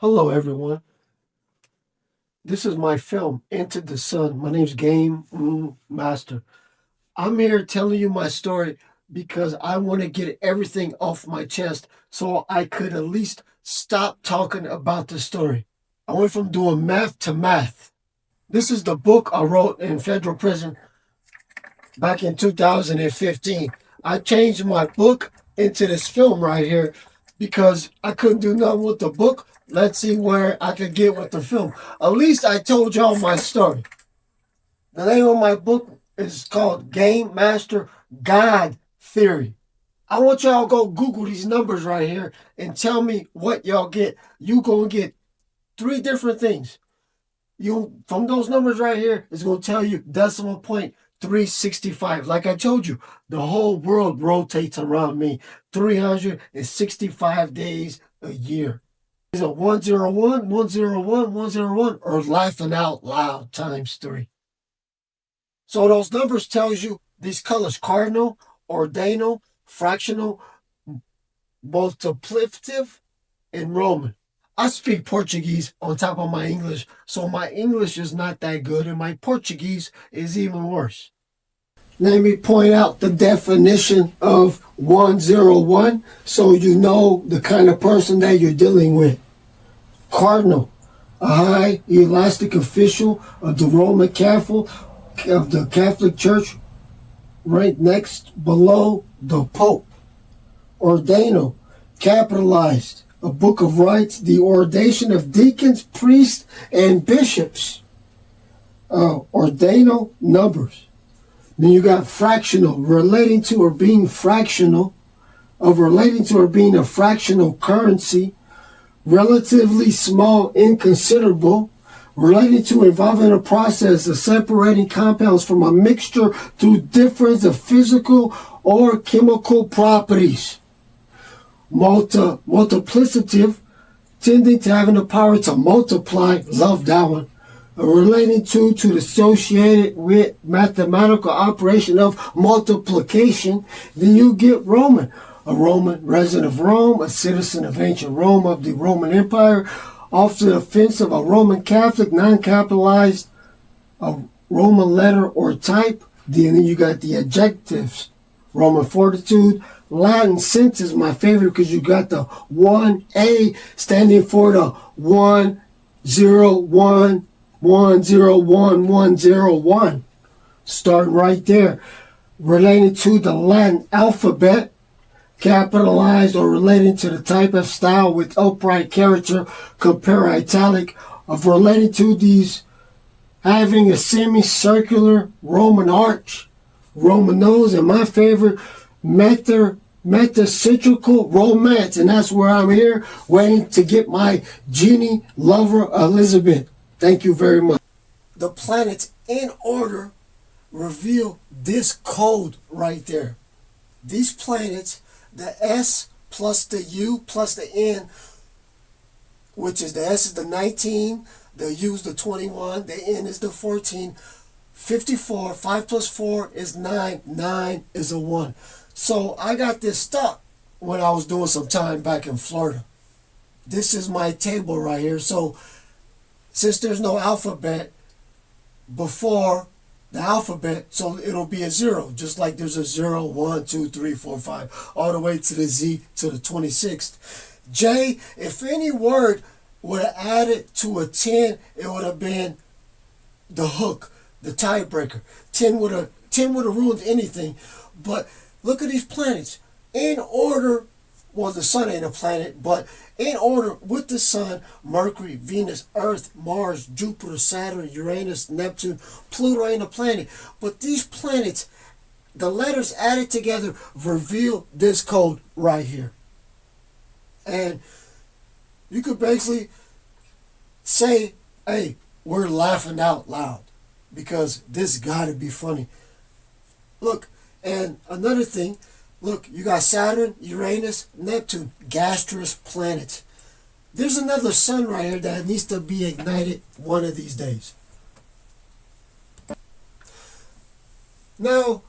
Hello, everyone. This is my film, Into the Sun. My name's Game Master. I'm here telling you my story because I want to get everything off my chest so I could at least stop talking about the story. I went from doing math to math. This is the book I wrote in federal prison back in 2015. I changed my book into this film right here because I couldn't do nothing with the book. Let's see where I could get with the film. At least I told y'all my story. The name of my book is called Game Master God Theory. I want y'all to go Google these numbers right here and tell me what y'all get. You gonna get three different things. You from those numbers right here is going to tell you decimal point 365. Like I told you, the whole world rotates around me 365 days a year. Is it 101, 101, 101, or laughing out loud times three? So those numbers tells you these colors: cardinal, ordinal, fractional, multiplicative, and Roman. I speak Portuguese on top of my English, so my English is not that good, and my Portuguese is even worse. Let me point out the definition of 101 so you know the kind of person that you're dealing with. Cardinal, a high elastic official of the Roman Catholic of the Catholic Church, ranked next below the Pope. Ordinal, capitalized, a book of rites, the ordination of deacons, priests, and bishops. Ordinal numbers. Then you got fractional, relating to or being fractional, of relating to or being a fractional currency, relatively small, inconsiderable, relating to involving a process of separating compounds from a mixture through difference of physical or chemical properties. Multiplicative, tending to having the power to multiply, love that one, relating to the associated with mathematical operation of multiplication. Then you get Roman, a Roman resident of Rome, a citizen of ancient Rome of the Roman Empire, off the offense of a Roman Catholic, non-capitalized, a Roman letter or type. Then you got the adjectives: Roman fortitude. Latin sense is my favorite because you got the 1A standing for the 101, 101, 101. Starting right there. Related to the Latin alphabet, capitalized or relating to the type of style with upright character, compare italic, of relating to these having a semicircular Roman arch, Roman nose, and my favorite, metacentrical romance. And that's where I'm here waiting to get my Jeannie lover Elizabeth. Thank you very much. The planets in order reveal this code right there. These planets, the S plus the U plus the N, which is the S is the 19, the U is the 21, the N is the 14, 54, 5 plus 4 is 9, 9 is a 1. So I got this stuck when I was doing some time back in Florida. This is my table right here. So since there's no alphabet before the alphabet, so it'll be a 0, just like there's a 0, 1, 2, 3, 4, 5, all the way to the Z to the 26th. J, if any word would have added to a 10, it would have been the hook, the tiebreaker. 10 would have ruined anything. But look at these planets. In order, well, the sun ain't a planet, but in order with the sun: Mercury, Venus, Earth, Mars, Jupiter, Saturn, Uranus, Neptune. Pluto ain't a planet. But these planets, the letters added together reveal this code right here. And you could basically say, hey, we're laughing out loud because this gotta be funny. Look, and another thing, look, you got Saturn, Uranus, Neptune, gaseous planets. There's another sun right here that needs to be ignited one of these days. Now,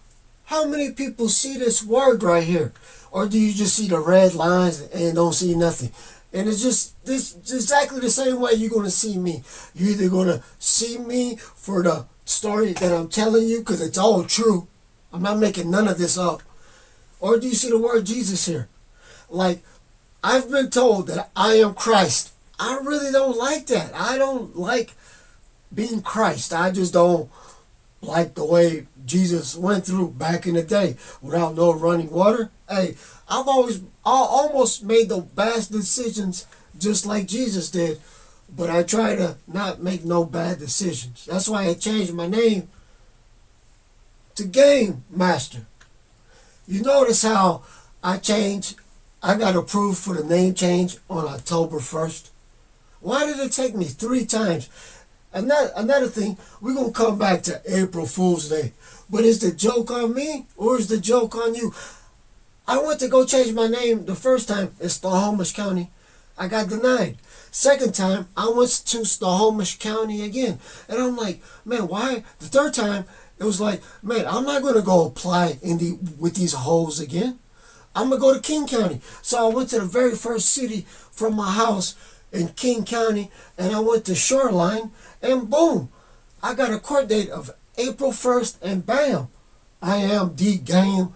how many people see this word right here? Or do you just see the red lines and don't see nothing? And it's just this exactly the same way you're going to see me. You're either going to see me for the story that I'm telling you, because it's all true. I'm not making none of this up. Or do you see the word Jesus here? Like, I've been told that I am Christ. I really don't like that. I don't like being Christ. I just don't like the way Jesus went through back in the day without no running water. Hey, I almost made the bad decisions just like Jesus did, but I try to not make no bad decisions. That's why I changed my name to Game Master. You notice how I got approved for the name change on October 1st. Why did it take me 3 times? Another thing, we're going to come back to April Fool's Day. But is the joke on me or is the joke on you? I went to go change my name the first time in Snohomish County. I got denied. Second time, I went to Snohomish County again. And I'm like, man, why? The third time, it was like, man, I'm not going to go apply with these hoes again. I'm going to go to King County. So I went to the very first city from my house in King County, and I went to Shoreline, and boom, I got a court date of April 1st, and bam, I am the Game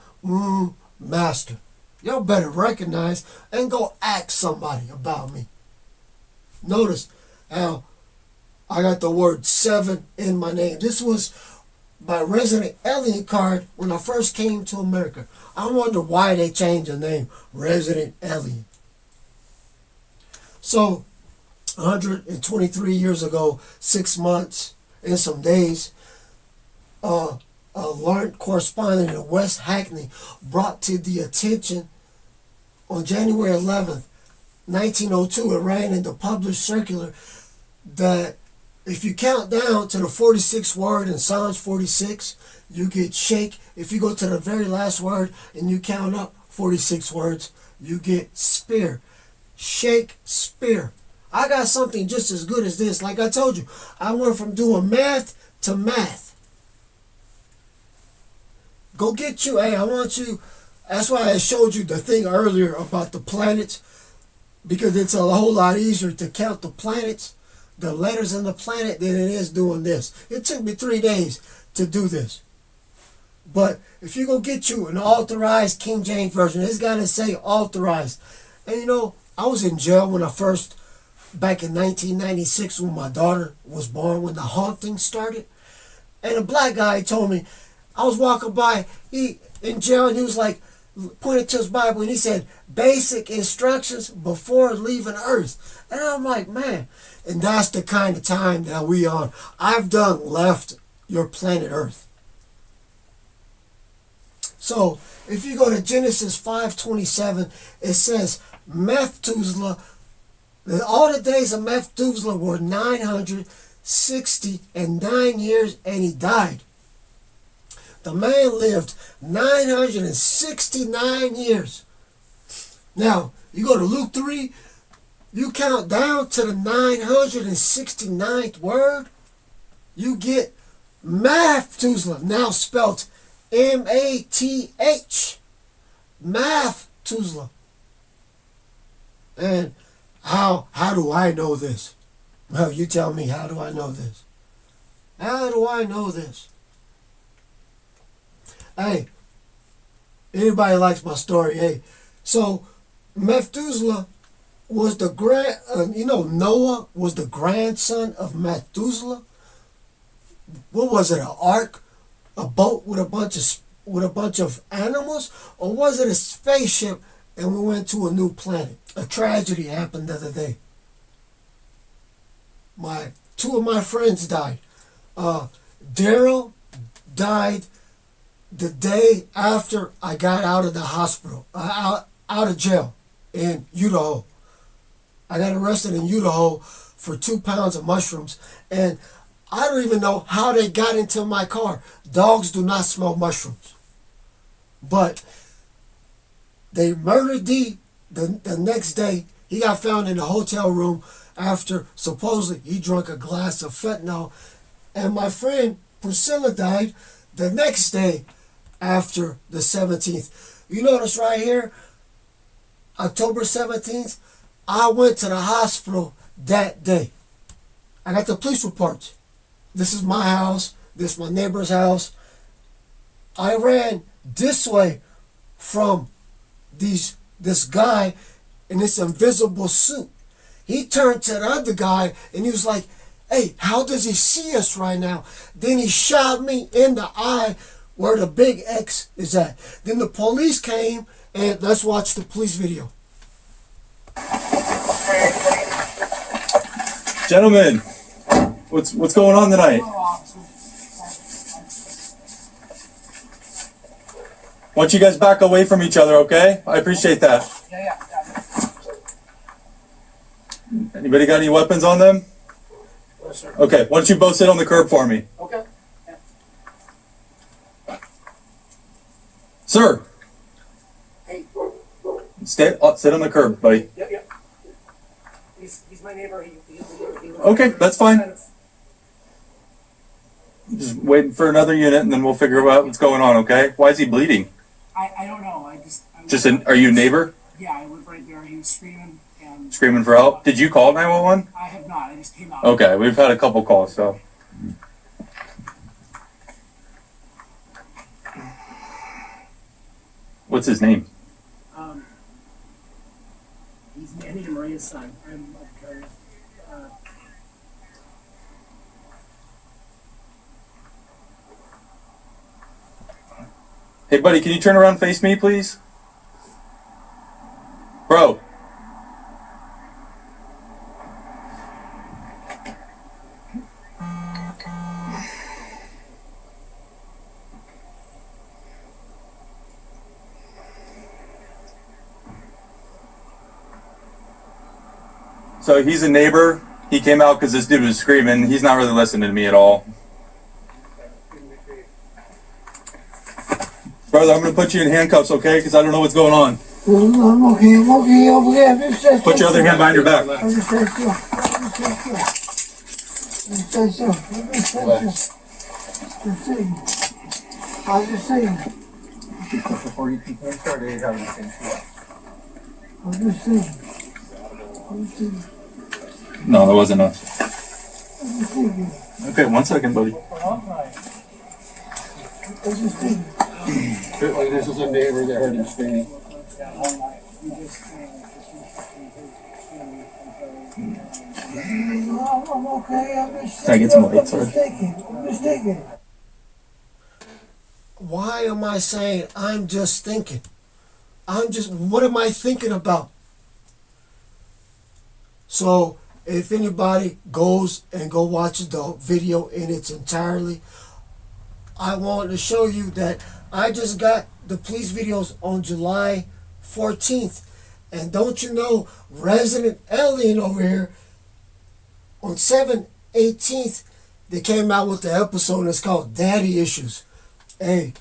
Master. Y'all better recognize and go ask somebody about me. Notice how I got the word 7 in my name. This was my resident alien card when I first came to America. I wonder why they changed the name Resident Alien. So, 123 years ago, 6 months and some days, a learned correspondent in West Hackney brought to the attention on January 11th, 1902, it ran in the published circular that if you count down to the 46th word in Psalms 46, you get shake. If you go to the very last word and you count up 46 words, you get spear. Shake, spear. I got something just as good as this. Like I told you, I went from doing math to math. Go get you. Hey, I want you. That's why I showed you the thing earlier about the planets, because it's a whole lot easier to count the planets, the letters in the planet, than it is doing this. It took me 3 days to do this. But if you go get you an authorized King James version, it's got to say authorized. And you know, I was in jail back in 1996 when my daughter was born, when the haunting started. And a black guy told me, I was walking by, he in jail, and he was like, pointed to his Bible, and he said, basic instructions before leaving Earth. And I'm like, man, and that's the kind of time that we on. I've done left your planet Earth. So if you go to Genesis 5:27, it says Methuselah, all the days of Methuselah were 969 years, and he died. The man lived 969 years. Now, you go to Luke 3, you count down to the 969th word, you get Methuselah, now spelt M-A-T-H. Methuselah. And how do I know this? Well, you tell me, how do I know this? How do I know this? Hey, anybody likes my story, hey. So, Methuselah was Noah was the grandson of Methuselah. What was it, an ark? A boat with a bunch of animals? Or was it a spaceship and we went to a new planet? A tragedy happened the other day. Two of my friends died. Daryl died the day after I got out of the hospital, out of jail in Idaho. I got arrested in Idaho for 2 pounds of mushrooms, and I don't even know how they got into my car. Dogs do not smell mushrooms. But they murdered D the next day. He got found in a hotel room after supposedly he drank a glass of fentanyl. And my friend Priscilla died the next day after the 17th. You notice right here, October 17th, I went to the hospital that day. I got the police reports. This is my house. This is my neighbor's house. I ran this way from this guy in this invisible suit. He turned to the other guy and he was like, hey, how does he see us right now? Then he shot me in the eye where the big X is at. Then the police came, and let's watch the police video. Gentlemen, what's going on tonight? I want you guys back away from each other, okay? I appreciate that. Yeah. Anybody got any weapons on them? Yes, sir. Okay, why don't you both sit on the curb for me? Okay. Yeah. Sir, Hey. sit on the curb, buddy. Yep. He's my neighbor. He Okay, that's fine. Just waiting for another unit, and then we'll figure out what's going on, okay? Why is he bleeding? I don't know. Are you a neighbor? Yeah, I live right there. He was screaming and. Screaming for help? Did you call 911? I have not. I just came out. Okay, we've had a couple calls, so. What's his name? He's Annie and Maria's son. Hey, buddy, can you turn around and face me, please? Bro. So he's a neighbor. He came out because this dude was screaming. He's not really listening to me at all. Brother, I'm going to put you in handcuffs, okay? Because I don't know what's going on. I'm okay. Put your other hand behind your back. Before you can start, they have the same No, that wasn't us. Okay, 1 second, buddy. This is a neighbor that heard him screaming. I'm okay. Can I get some light, sorry? I'm just thinking. Why am I saying I'm just thinking? What am I thinking about? So, if anybody goes and go watch the video in its entirety, I want to show you that I just got the police videos on July 14th. And don't you know, Resident Alien over here, on 7/18th, they came out with the episode and it's called Daddy Issues. Hey,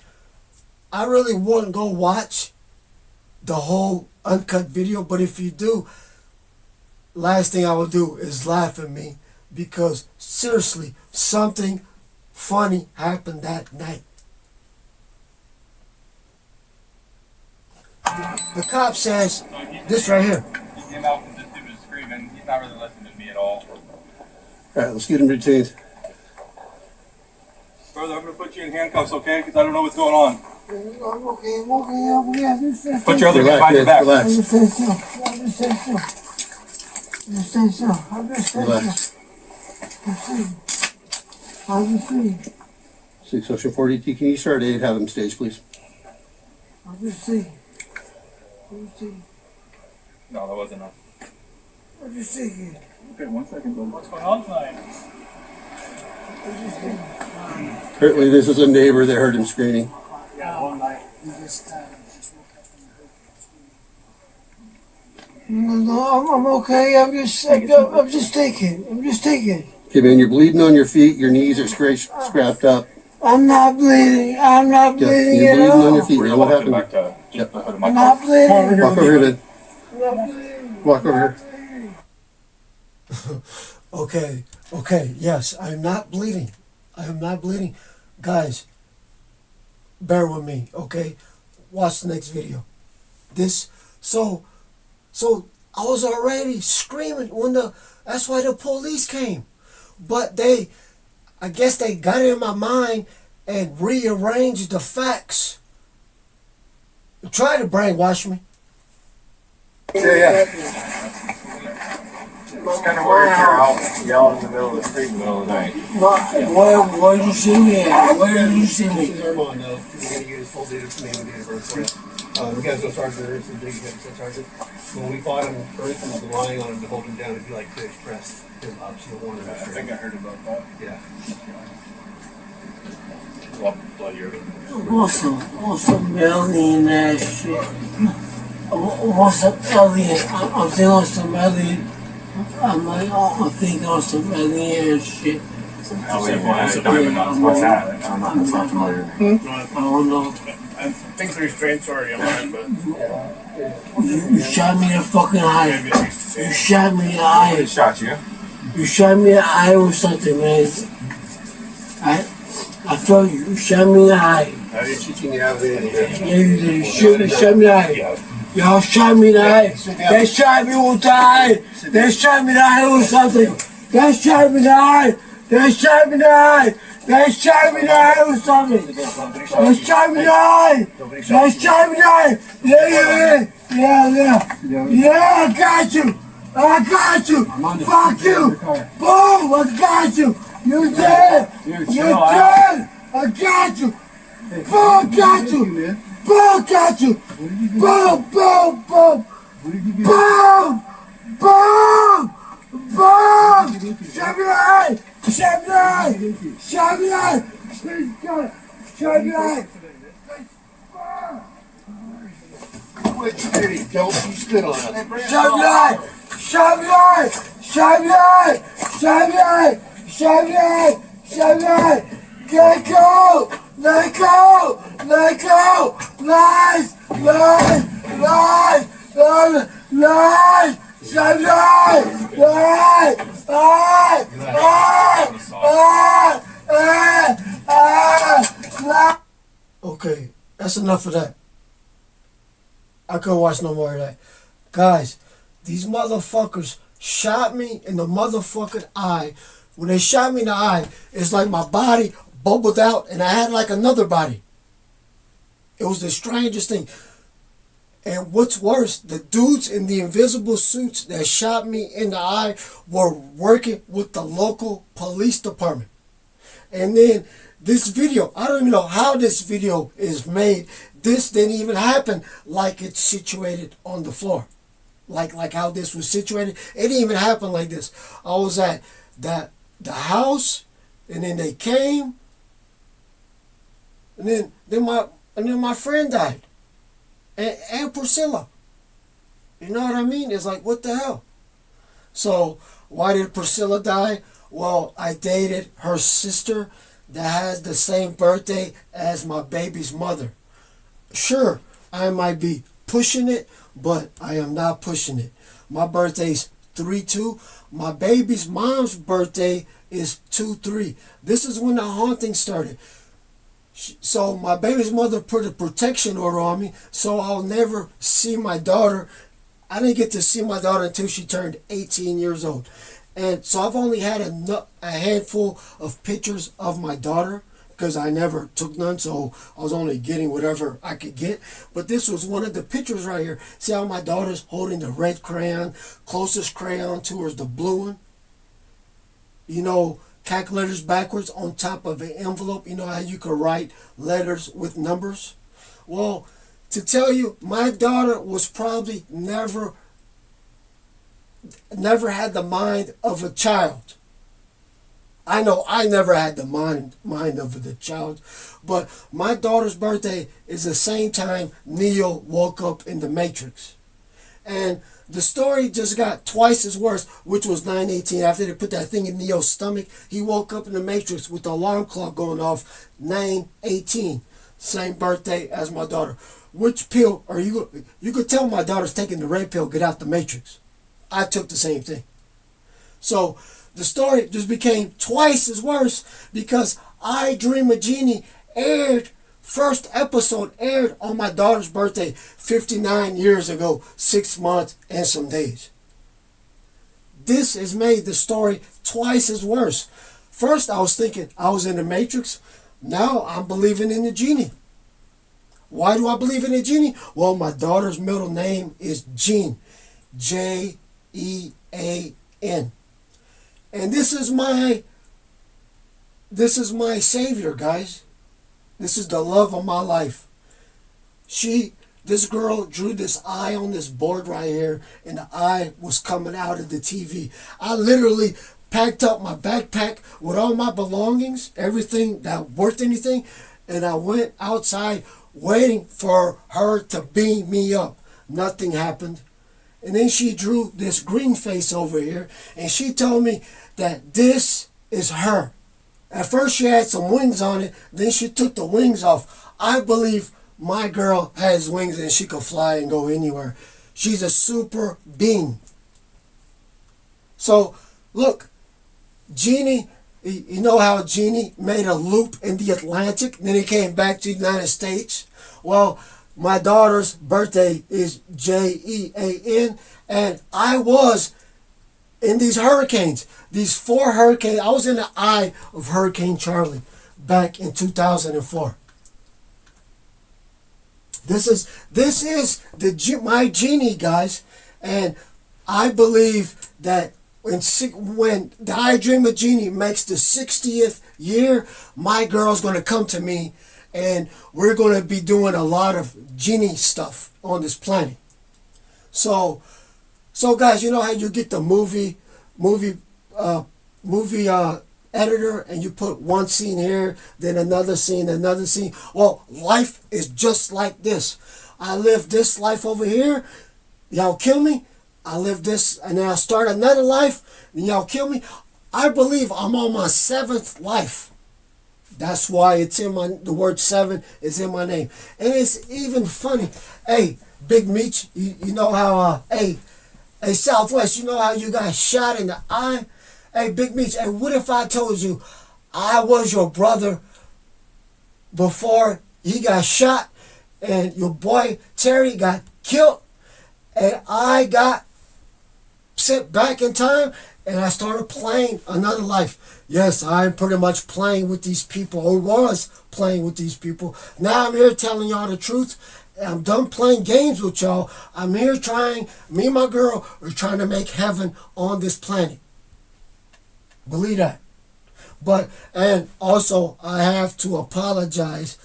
I really wouldn't go watch the whole uncut video, but if you do, last thing I will do is laugh at me, because seriously, something funny happened that night. The cop says this right here. He came out and this dude was screaming. He's not really listening to me at all. All right, let's get him detained. Brother, I'm going to put you in handcuffs, okay? Because I don't know what's going on. I'm okay. Put your other hand behind your back. Relax. See, Social 40T, can you start 8, have him stage, please? No, that wasn't us. Okay, 1 second, buddy. What's going on tonight? Apparently, this is a neighbor that heard him screaming. Yeah, one night. We just woke up and I'm okay. I'm just thinking. Okay, man, you're bleeding on your feet. Your knees are scrapped up. I'm not bleeding. I'm not Yeah, bleeding you're at bleeding on all. your feet. We're Now, going what to walk happened? back to the hood of my I'm car. not bleeding. Walk over here, man. I'm not bleeding. Walk over here. Okay, yes, I'm not bleeding. Guys, bear with me, okay? Watch the next video. So I was already screaming that's why the police came. But I guess they got it in my mind and rearranged the facts. Try to brainwash me. Yeah. It's kind of weird you're out yelling in the middle of the street in the middle of the night. Where did you see me at? Where did you see me? This is Armand, though. We're going to get his full date of name and date of birth for you. We got to go sergeant. There is some big sergeant. When we fought him, Earth was relying on him to hold him down if he like to express his obstinate warning. I think I heard about that. Yeah. What's a millionaire shit? What's an alien? I'm thinking on some alien. I'm thinking on some alien shit. What's that? I'm not familiar. I don't know. I think it's a restraint order on mine, but You shot me in the fucking eye. You shot me in the eye. Who shot you? You shot me in the eye or something, man. I told you, you shot me in the eye. I didn't shoot you in the eye. Yeah, you did. You shot me in the eye. Y'all shot me in the eye. They shot me with the eye. They shot me in the eye or something. They shot me in the eye. They shot me in the eye. They shot me in the eye or something. They shot me in the eye. They shot me in the eye. Yeah, I got you. I got you. Fuck you. Boom, I got you. You dead. You dead. I got you. Boom, got you. Boom, got you. Boom, boom, boom. Boom, boom, boom. Shut me eye. Shut me eye. Shut me eye. Shut me eye. What you did? Don't you spit on us. Shut me eye. Shut me eye. Shut me eye. Shut me eye. Shut me eye. Shut me eye. Let go. Let go. Let go. Lies. Lies. Lies. Lies. Lies. Shut me eye. Lies. Lies. Lies. Okay, that's enough of that. I couldn't watch no more of that. Guys, these motherfuckers shot me in the motherfucking eye. When they shot me in the eye, it's like my body bubbled out and I had like another body. It was the strangest thing. And what's worse, the dudes in the invisible suits that shot me in the eye were working with the local police department. And then this video, I don't even know how this video is made. This didn't even happen like it's situated on the floor. Like how this was situated. It didn't even happen like this. I was at the house, and then they came, and then my friend died. And Priscilla. You know what I mean? It's like, what the hell? So, why did Priscilla die? Well, I dated her sister that has the same birthday as my baby's mother. Sure, I might be pushing it, but I am not pushing it. My birthday's 3/2. My baby's mom's birthday is 2/3. This is when the haunting started. So my baby's mother put a protection order on me, so I'll never see my daughter. I didn't get to see my daughter until she turned 18 years old. And so I've only had a handful of pictures of my daughter because I never took none, so I was only getting whatever I could get. But this was one of the pictures right here. See how my daughter's holding the red crayon, closest crayon to her is the blue one. You know, calculators backwards on top of an envelope. You know how you could write letters with numbers? Well, to tell you, my daughter was probably never had the mind of a child. I know I never had the mind of the child, but my daughter's birthday is the same time Neo woke up in the Matrix. And the story just got twice as worse, which was 9/18. After they put that thing in Neo's stomach, he woke up in the Matrix with the alarm clock going off 9/18. Same birthday as my daughter. Which pill are you? You could tell my daughter's taking the red pill, get out the Matrix. I took the same thing. So the story just became twice as worse because I Dream of Jeannie aired first episode aired on my daughter's birthday 59 years ago, 6 months and some days. This has made the story twice as worse. First, I was thinking I was in the Matrix. Now I'm believing in the Jeannie. Why do I believe in the Jeannie? Well, my daughter's middle name is Jean. Jean. And this is my savior, guys. This is the love of my life. This girl drew this eye on this board right here, and the eye was coming out of the TV. I literally packed up my backpack with all my belongings, everything that worth anything, and I went outside waiting for her to beam me up. Nothing happened. And then she drew this green face over here, and she told me that this is her. At first she had some wings on it, then she took the wings off. I believe my girl has wings and she can fly and go anywhere. She's a super being. So, look, Jeannie, you know how Jeannie made a loop in the Atlantic, then he came back to the United States? Well, my daughter's birthday is Jean, and I was in these hurricanes, these 4 hurricanes. I was in the eye of Hurricane Charlie back in 2004. This is my Jeannie, guys, and I believe that when the I Dream of Jeannie makes the 60th year, my girl's going to come to me, and we're going to be doing a lot of Jeannie stuff on this planet. So guys, you know how you get the movie editor, and you put one scene here, then another scene. Well, life is just like this. I live this life over here, y'all kill me. I live this, and then I start another life, and y'all kill me. I believe I'm on my 7th life. That's why it's in the word 7 is in my name. And it's even funny. Hey, Big Meech, you know how, hey, Southwest, you know how you got shot in the eye? Hey, Big Meech, hey, what if I told you I was your brother before he got shot, and your boy Terry got killed, and I got sent back in time, and I started playing another life? Yes, I'm pretty much playing with these people, or was playing with these people. Now I'm here telling y'all the truth. I'm done playing games with y'all. I'm here me and my girl are trying to make heaven on this planet. Believe that. And also, I have to apologize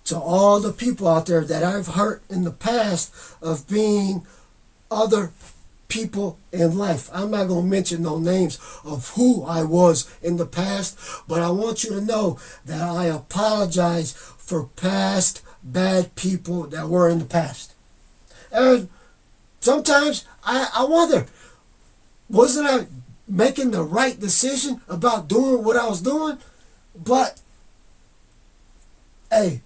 to all the people out there that I've hurt in the past of being other people in life. I'm not going to mention no names of who I was in the past, but I want you to know that I apologize for past bad people that were in the past. And sometimes I wonder, wasn't I making the right decision about doing what I was doing? But hey,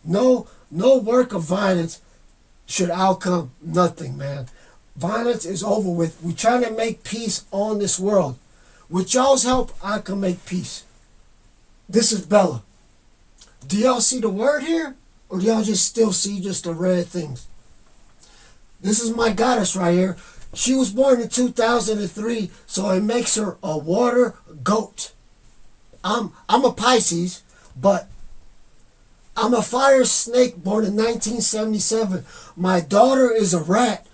no work of violence should outcome nothing, man. Violence is over with. We're trying to make peace on this world. With y'all's help, I can make peace. This is Bella. Do y'all see the word here? Or do y'all just still see just the red things? This is my goddess right here. She was born in 2003, so it makes her a water goat. I'm a Pisces, but I'm a fire snake born in 1977. My daughter is a rat.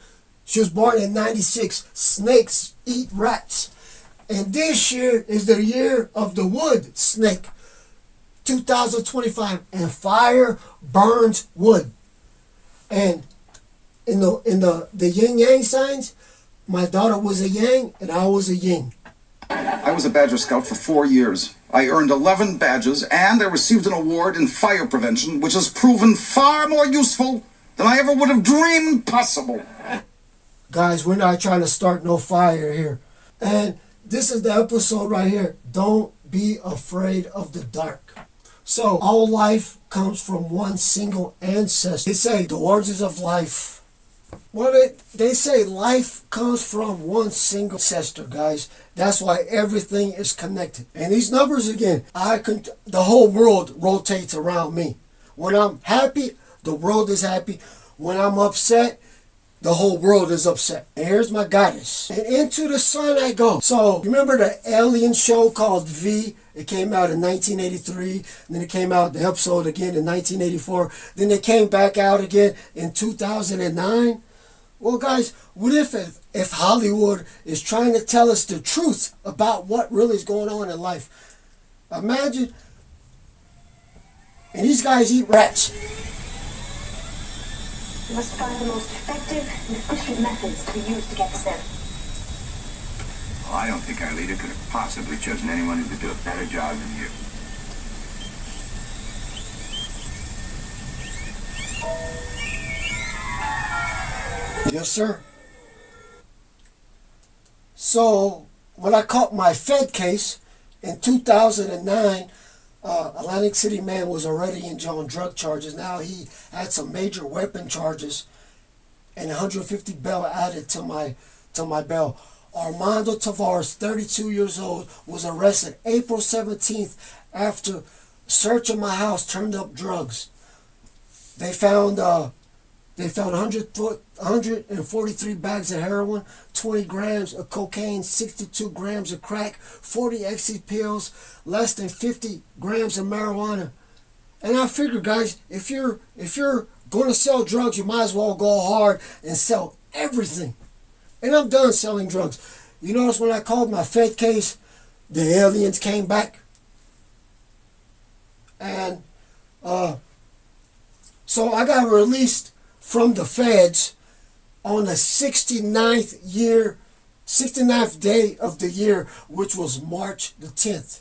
She was born in 96. Snakes eat rats. And this year is the year of the wood snake, 2025. And fire burns wood. And in the yin-yang signs, my daughter was a yang and I was a yin. I was a Badger Scout for 4 years. I earned 11 badges and I received an award in fire prevention, which has proven far more useful than I ever would have dreamed possible. Guys, we're not trying to start no fire here. And this is the episode right here. Don't be afraid of the dark. So, all life comes from one single ancestor. They say the origins of life. Well, they say life comes from one single ancestor, guys. That's why everything is connected. And these numbers again, the whole world rotates around me. When I'm happy, the world is happy. When I'm upset, the whole world is upset. And here's my goddess. And into the sun I go. So, remember the alien show called V? It came out in 1983. And then it came out, the episode again in 1984. Then it came back out again in 2009. Well, guys, what if Hollywood is trying to tell us the truth about what really is going on in life? Imagine, and these guys eat rats. You must find the most effective and efficient methods to be used against them. Well, I don't think our leader could have possibly chosen anyone who could do a better job than you. Yes, sir. So, when I caught my Fed case in 2009, Atlantic City man was already in jail on drug charges. Now he had some major weapon charges and 150 bail added to my bail. Armando Tavares, 32 years old, was arrested April 17th after search of my house turned up drugs. They found 143 bags of heroin, 20 grams of cocaine, 62 grams of crack, 40 ecstasy pills, less than 50 grams of marijuana. And I figure, guys, if you're going to sell drugs, you might as well go hard and sell everything. And I'm done selling drugs. You notice when I called my Fed case, the aliens came back. And so I got released from the feds on the 69th day of the year, which was March the 10th.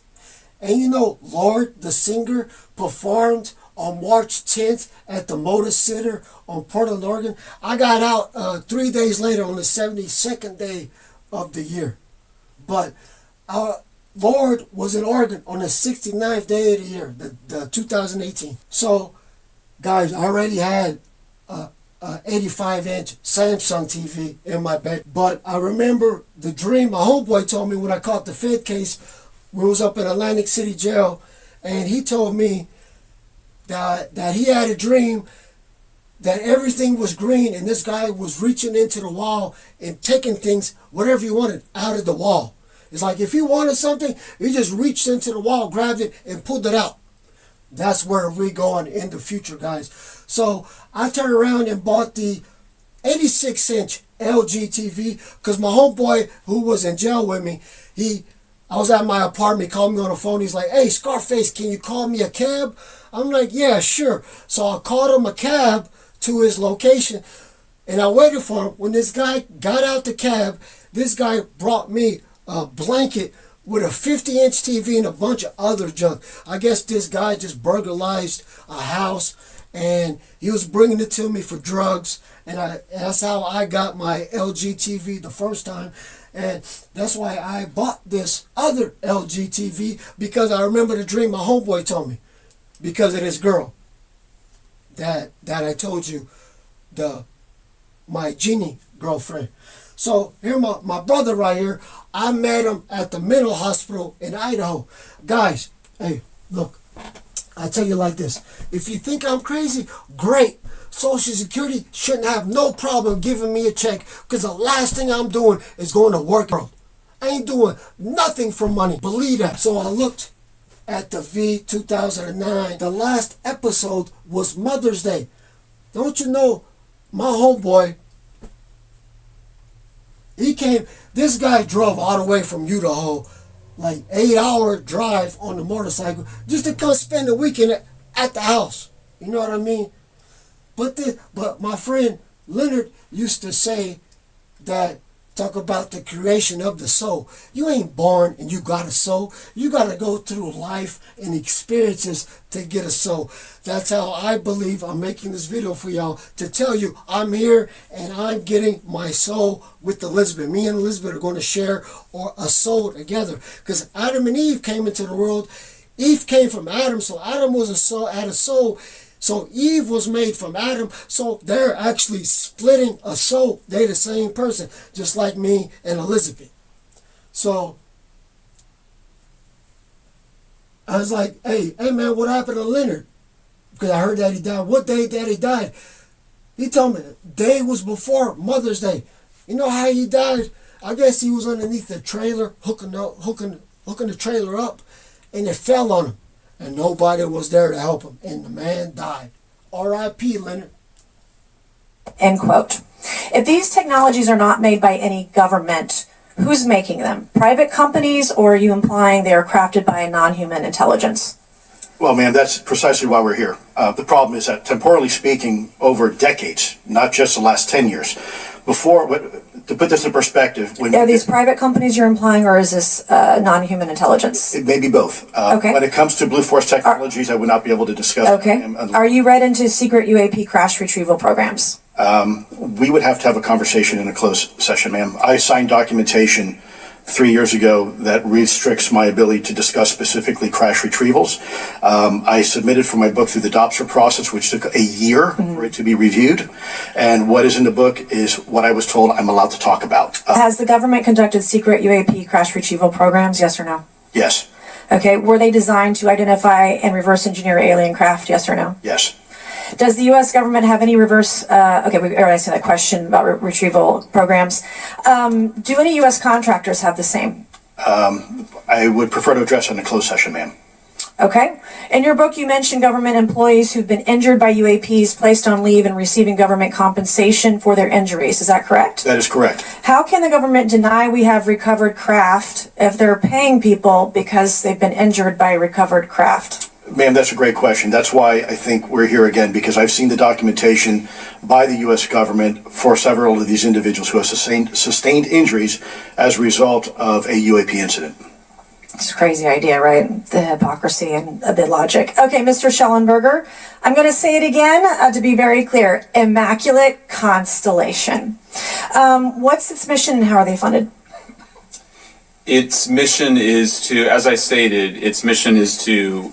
And you know, Lord, the singer, performed on March 10th at the Motor Center on Portland, Oregon. I got out 3 days later on the 72nd day of the year. But our Lord was in Oregon on the 69th day of the year, the 2018. So, guys, I already had 85-inch Samsung TV in my bed. But I remember the dream my homeboy told me when I caught the Fed case. We was up in Atlantic City Jail, and he told me that he had a dream that everything was green, and this guy was reaching into the wall and taking things, whatever he wanted, out of the wall. It's like if he wanted something, he just reached into the wall, grabbed it, and pulled it out. That's where we're going in the future, guys. So I turned around and bought the 86-inch LG TV because my homeboy who was in jail with me, I was at my apartment, he called me on the phone. He's like, "Hey, Scarface, can you call me a cab?" I'm like, "Yeah, sure." So I called him a cab to his location, and I waited for him. When this guy got out the cab, this guy brought me a blanket with a 50-inch TV and a bunch of other junk. I guess this guy just burglarized a house, and he was bringing it to me for drugs. And that's how I got my LG TV the first time. And that's why I bought this other LG TV, because I remember the dream my homeboy told me. Because of this girl that I told you, my Jeannie girlfriend. So here my brother right here, I met him at the mental hospital in Idaho. Guys, hey, look, I tell you like this. If you think I'm crazy, great. Social Security shouldn't have no problem giving me a check, because the last thing I'm doing is going to work. I ain't doing nothing for money. Believe that. So I looked at the V 2009. The last episode was Mother's Day. Don't you know, my homeboy, this guy drove all the way from Idaho, like 8-hour drive on the motorcycle, just to come spend the weekend at the house. You know what I mean? But my friend Leonard used to say that, talk about the creation of the soul. You ain't born and you got a soul. You got to go through life and experiences to get a soul. That's how I believe I'm making this video for y'all, to tell you I'm here and I'm getting my soul with Elizabeth. Me and Elizabeth are going to share a soul together, because Adam and Eve came into the world. Eve came from Adam, so Adam was a soul, had a soul. So Eve was made from Adam, so they're actually splitting a soul. They're the same person, just like me and Elizabeth. So I was like, hey man, what happened to Leonard? because I heard Daddy died. What day Daddy died? He told me the day was before Mother's Day. You know how he died? I guess he was underneath the trailer, hooking the trailer up, and it fell on him. And nobody was there to help him. And the man died. R.I.P. Leonard. End quote. If these technologies are not made by any government, who's making them? Private companies, or are you implying they are crafted by a non-human intelligence? Well, ma'am, that's precisely why we're here. The problem is that, temporally speaking, over decades, not just the last 10 years, to put this in perspective, Are these private companies you're implying, or is this non-human intelligence? It may be both. Okay. When it comes to Blue Force Technologies, I would not be able to discuss. Okay. Are you read into secret UAP crash retrieval programs? We would have to have a conversation in a closed session, ma'am. I signed documentation 3 years ago that restricts my ability to discuss specifically crash retrievals. I submitted for my book through the DOPSR process, which took a year for it to be reviewed. And what is in the book is what I was told I'm allowed to talk about. Has the government conducted secret UAP crash retrieval programs, yes or no? Yes. Okay, were they designed to identify and reverse engineer alien craft, yes or no? Yes. Does the U.S. government have any reverse, okay, we already answered that question about retrieval programs. Do any U.S. contractors have the same? I would prefer to address it in a closed session, ma'am. Okay. In your book, you mentioned government employees who've been injured by UAPs placed on leave and receiving government compensation for their injuries. Is that correct? That is correct. How can the government deny we have recovered craft if they're paying people because they've been injured by recovered craft? Ma'am, that's a great question. That's why I think we're here again, because I've seen the documentation by the U.S. government for several of these individuals who have sustained injuries as a result of a UAP incident. It's a crazy idea, right? The hypocrisy and a bit logic. Okay, Mr. Schellenberger, I'm going to say it again to be very clear. Immaculate Constellation. What's its mission and how are they funded? Its mission is to, as I stated, its mission is to,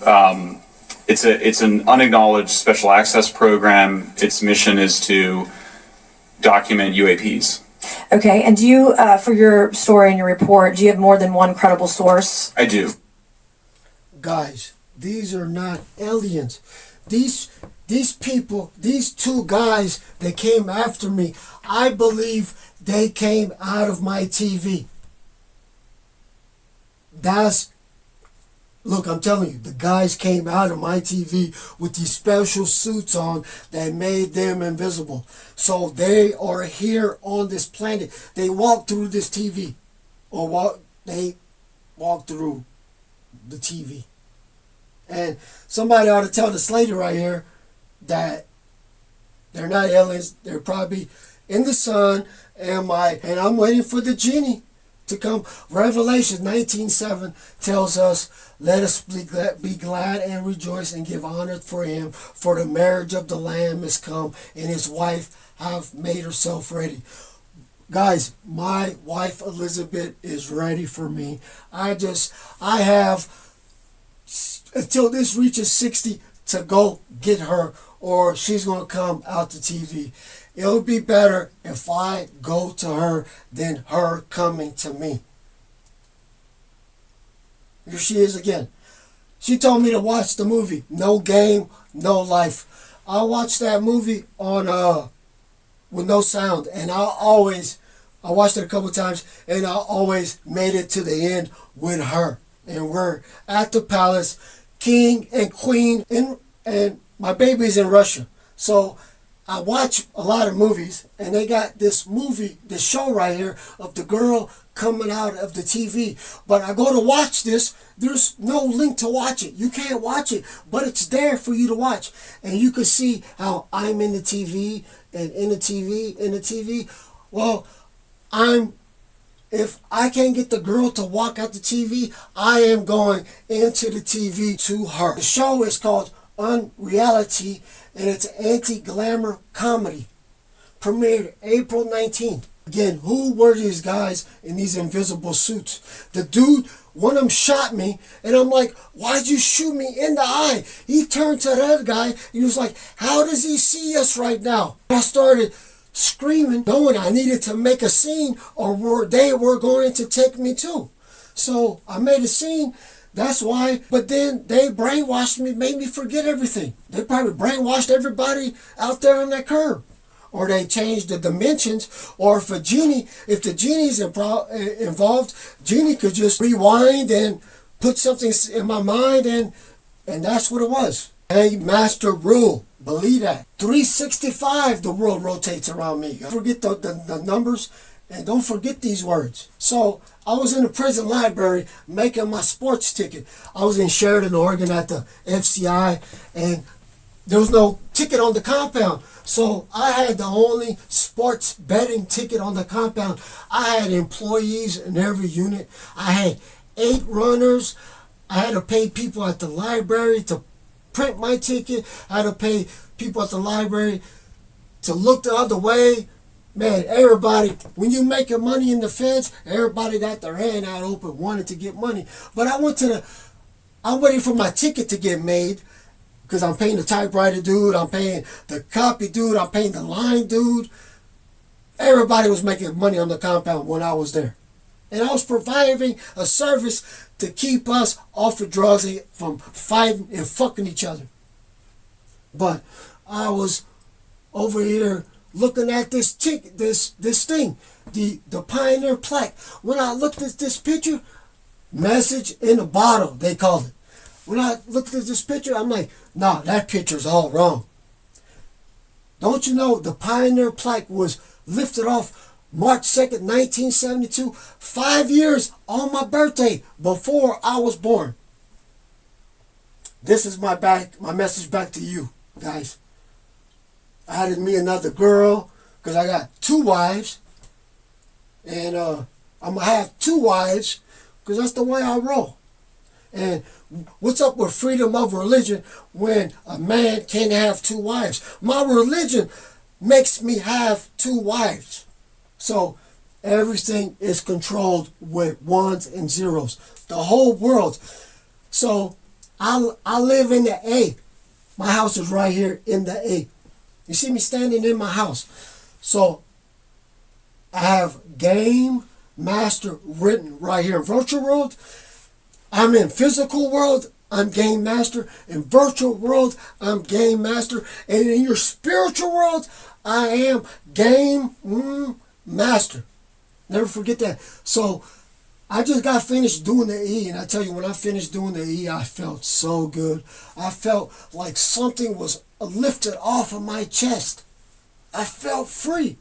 it's an unacknowledged special access program. Its mission is to document UAPs. Okay, and do you, for your story and your report, do you have more than one credible source? I do. Guys, these are not aliens. These people, these two guys that came after me, I believe they came out of my TV. Look, I'm telling you, the guys came out of my TV with these special suits on that made them invisible. So they are here on this planet. They walk through this TV. They walk through the TV. And somebody ought to tell this lady right here that they're not aliens. They're probably in the sun. And I'm waiting for the Jeannie to come. Revelation 19:7 tells us, let us be glad and rejoice and give honor for him, for the marriage of the Lamb is come, and his wife have made herself ready. Guys, my wife Elizabeth is ready for me. I have until this reaches 60 to go get her, or she's going to come out the TV. It would be better if I go to her than her coming to me. Here she is again. She told me to watch the movie No Game, No Life. I watched that movie on with no sound, and I watched it a couple times, and I always made it to the end with her. And we're at the palace, king and queen, and my baby's in Russia. So I watch a lot of movies, and they got this show right here of the girl coming out of the TV. But I go to watch this, there's no link to watch it. You can't watch it, but it's there for you to watch. And you can see how I'm in the TV, and in the TV. Well, if I can't get the girl to walk out the TV, I am going into the TV to her. The show is called Unreality, and it's an anti-glamour comedy. Premiered April 19th. Again, who were these guys in these invisible suits? The dude, one of them shot me, and I'm like, why'd you shoot me in the eye? He turned to the other guy, and he was like, how does he see us right now? I started screaming, knowing I needed to make a scene, or they were going to take me too. So I made a scene. That's why. But then they brainwashed me, made me forget everything. They probably brainwashed everybody out there on that curb. Or they changed the dimensions. Or for Jeannie, if the Genie's involved, Jeannie could just rewind and put something in my mind, and that's what it was. Hey, master rule. Believe that. 365, the world rotates around me. Forget the numbers, and don't forget these words. So I was in the prison library making my sports ticket. I was in Sheridan, Oregon at the FCI, and there was no ticket on the compound. So I had the only sports betting ticket on the compound. I had employees in every unit. I had 8 runners. I had to pay people at the library to print my ticket. I had to pay people at the library to look the other way. Man, everybody, when you making money in the feds, everybody got their hand out open, wanted to get money. But I'm waiting for my ticket to get made, because I'm paying the typewriter dude, I'm paying the copy dude, I'm paying the line dude. Everybody was making money on the compound when I was there. And I was providing a service to keep us off of drugs and from fighting and fucking each other. But I was over here looking at this ticket, this thing, the Pioneer plaque. When I looked at this picture, message in a bottle, they called it. When I looked at this picture, I'm like, nah, that picture's all wrong. Don't you know the Pioneer plaque was lifted off March 2nd, 1972, 5 years on my birthday before I was born. This is my message back to you guys. I had me another girl, because I got 2 wives, and I'm going to have 2 wives, because that's the way I roll. And what's up with freedom of religion when a man can't have 2 wives? My religion makes me have 2 wives. So everything is controlled with ones and zeros. The whole world. So I live in the A. My house is right here in the A. You see me standing in my house. So I have Game Master written right here. Virtual world, I'm in physical world, I'm Game Master. In virtual world, I'm Game Master. And in your spiritual world, I am Game Master. Never forget that. So I just got finished doing the E, and I tell you, when I finished doing the E, I felt so good. I felt like something was lifted off of my chest. I felt free.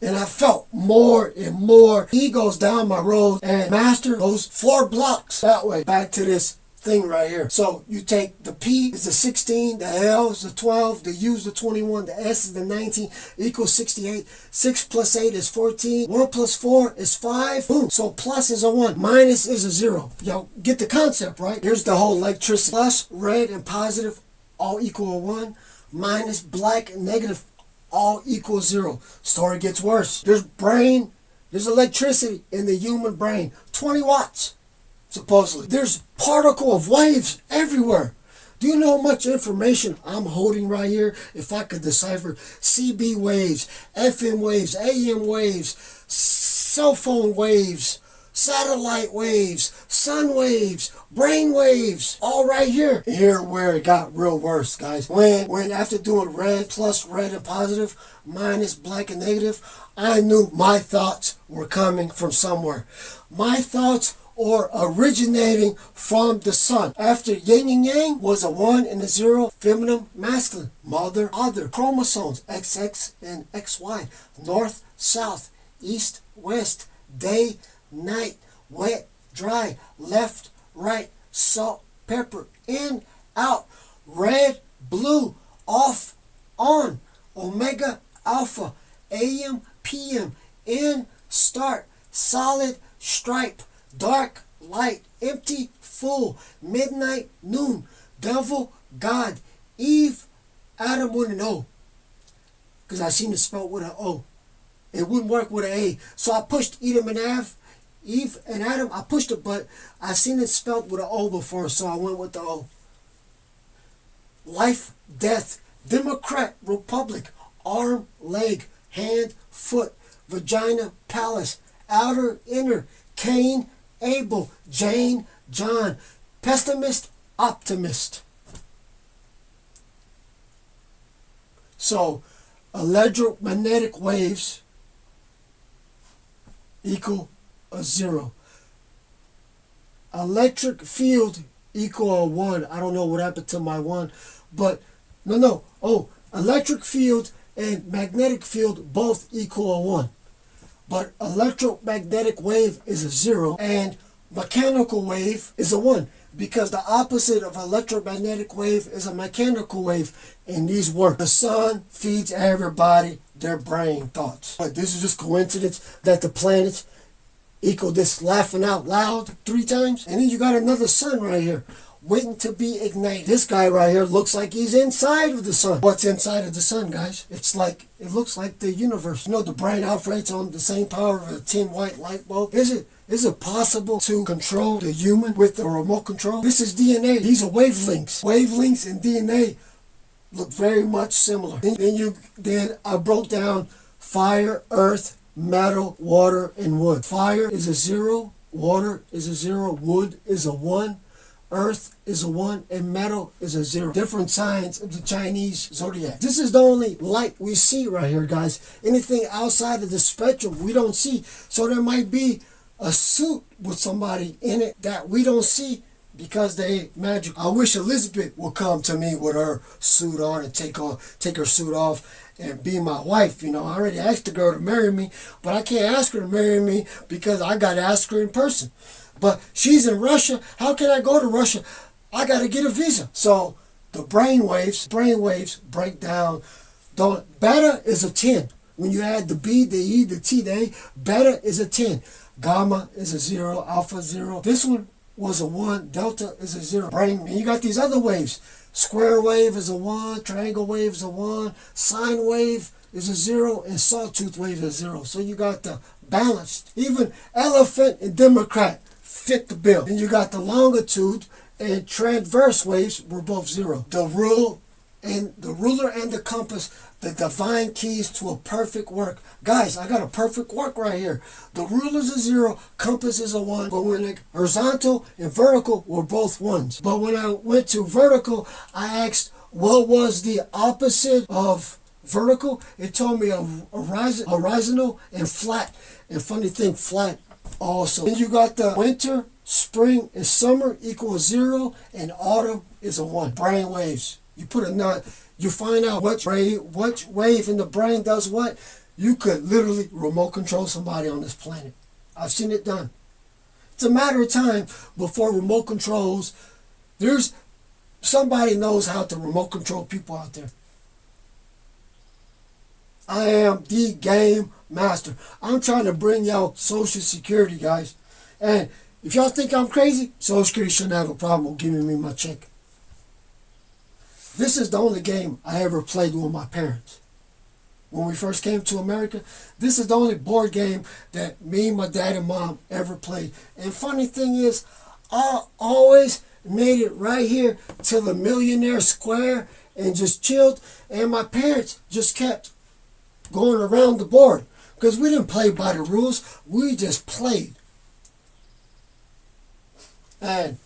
And I felt more and more. E goes down my road, and Master goes 4 blocks that way, back to this thing right here. So you take the P is the 16, the L is the 12, the U is the 21, the S is the 19, equals 68. 6 plus 8 is 14. 1 plus 4 is 5. Boom. So plus is a 1. Minus is a 0. Y'all get the concept, right? Here's the whole electricity. Plus, red, and positive all equal a 1. Minus, black, and negative all equals 0. Story gets worse. There's electricity in the human brain. 20 watts. Supposedly. There's particle of waves everywhere. Do you know how much information I'm holding right here? If I could decipher CB waves, FM waves, AM waves, cell phone waves, satellite waves, sun waves, brain waves, all right here. Here where it got real worse, guys. When after doing red plus red and positive, minus black and negative, I knew my thoughts were coming from somewhere. My thoughts or originating from the sun. After yin and yang was a 1 and a 0, feminine, masculine, mother, other, chromosomes, XX and XY, north, south, east, west, day, night, wet, dry, left, right, salt, pepper, in, out, red, blue, off, on, omega, alpha, AM, PM, in, start, solid, stripe, dark, light, empty, full, midnight, noon, devil, God, Eve, Adam with an O. Because I seen it spelled with an O. It wouldn't work with an A. So I pushed Eve and Adam, I pushed it, but I seen it spelled with an O before, so I went with the O. Life, death, Democrat, Republic, arm, leg, hand, foot, vagina, palace, outer, inner, Cain, Abel, Jane, John, pessimist, optimist. So electromagnetic waves equal a 0. Electric field equal a 1. I don't know what happened to my 1, but no. Oh, electric field and magnetic field both equal a 1. But electromagnetic wave is a 0 and mechanical wave is a 1, because the opposite of electromagnetic wave is a mechanical wave, and these work. The sun feeds everybody their brain thoughts. But this is just coincidence that the planets equal this laughing out loud 3 times, and then you got another sun right here waiting to be ignited. This guy right here looks like he's inside of the sun. What's inside of the sun, guys? It looks like the universe. You know, the brain operates on the same power of a 10 white light bulb. Is it possible to control the human with a remote control? This is DNA. These are wavelengths. Wavelengths and DNA look very much similar. Then I broke down fire, earth, metal, water, and wood. Fire is a 0, water is a 0, wood is a 1, earth is a 1, and metal is a 0. Different signs of the Chinese zodiac. This is the only light we see right here, guys. Anything outside of the spectrum we don't see. So there might be a suit with somebody in it that we don't see because they magic. I wish Elizabeth would come to me with her suit on and take her suit off and be my wife. You know, I already asked the girl to marry me, but I can't ask her to marry me because I got to ask her in person. But she's in Russia. How can I go to Russia? I got to get a visa. So the brain waves break down. Beta is a 10. When you add the B, the E, the T, the A, beta is a 10. Gamma is a 0, alpha 0. This one was a 1, delta is a 0. Brain, and you got these other waves. Square wave is a 1, triangle wave is a 1, sine wave is a 0, and sawtooth wave is 0. So you got the balanced. Even elephant and Democrat fit the bill. And you got the longitude and transverse waves were both 0. The ruler and the compass, the divine keys to a perfect work. Guys, I got a perfect work right here. The ruler's a 0, compass is a 1, but when horizontal and vertical were both 1s. But when I went to vertical, I asked what was the opposite of vertical. It told me horizontal and flat. And funny thing, flat also. Then you got the winter, spring, and summer equals 0, and autumn is a 1. Brain waves. You put a nut, you find out which wave in the brain does what. You could literally remote control somebody on this planet. I've seen it done. It's a matter of time before remote controls. There's somebody knows how to remote control people out there. I am the game master. I'm trying to bring y'all Social Security, guys. And if y'all think I'm crazy, Social Security shouldn't have a problem with giving me my check. This is the only game I ever played with my parents. When we first came to America, this is the only board game that me, my dad, and mom ever played. And funny thing is, I always made it right here to the Millionaire Square and just chilled. And my parents just kept going around the board because we didn't play by the rules. We just played. And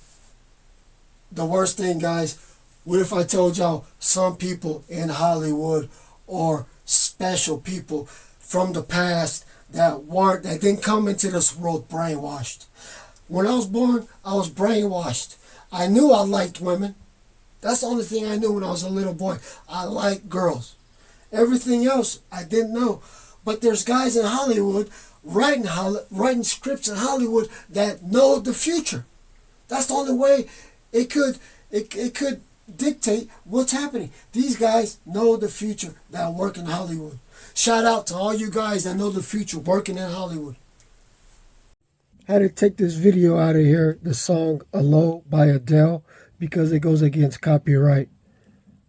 the worst thing, guys, what if I told y'all some people in Hollywood or special people from the past that didn't come into this world brainwashed? When I was born, I was brainwashed. I knew I liked women. That's the only thing I knew when I was a little boy. I liked girls. Everything else I didn't know. But there's guys in Hollywood writing scripts in Hollywood that know the future. That's the only way it could dictate what's happening. These guys know the future that work in Hollywood. Shout out to all you guys that know the future working in Hollywood. I had to take this video out of here, the song Alone by Adele, because it goes against copyright.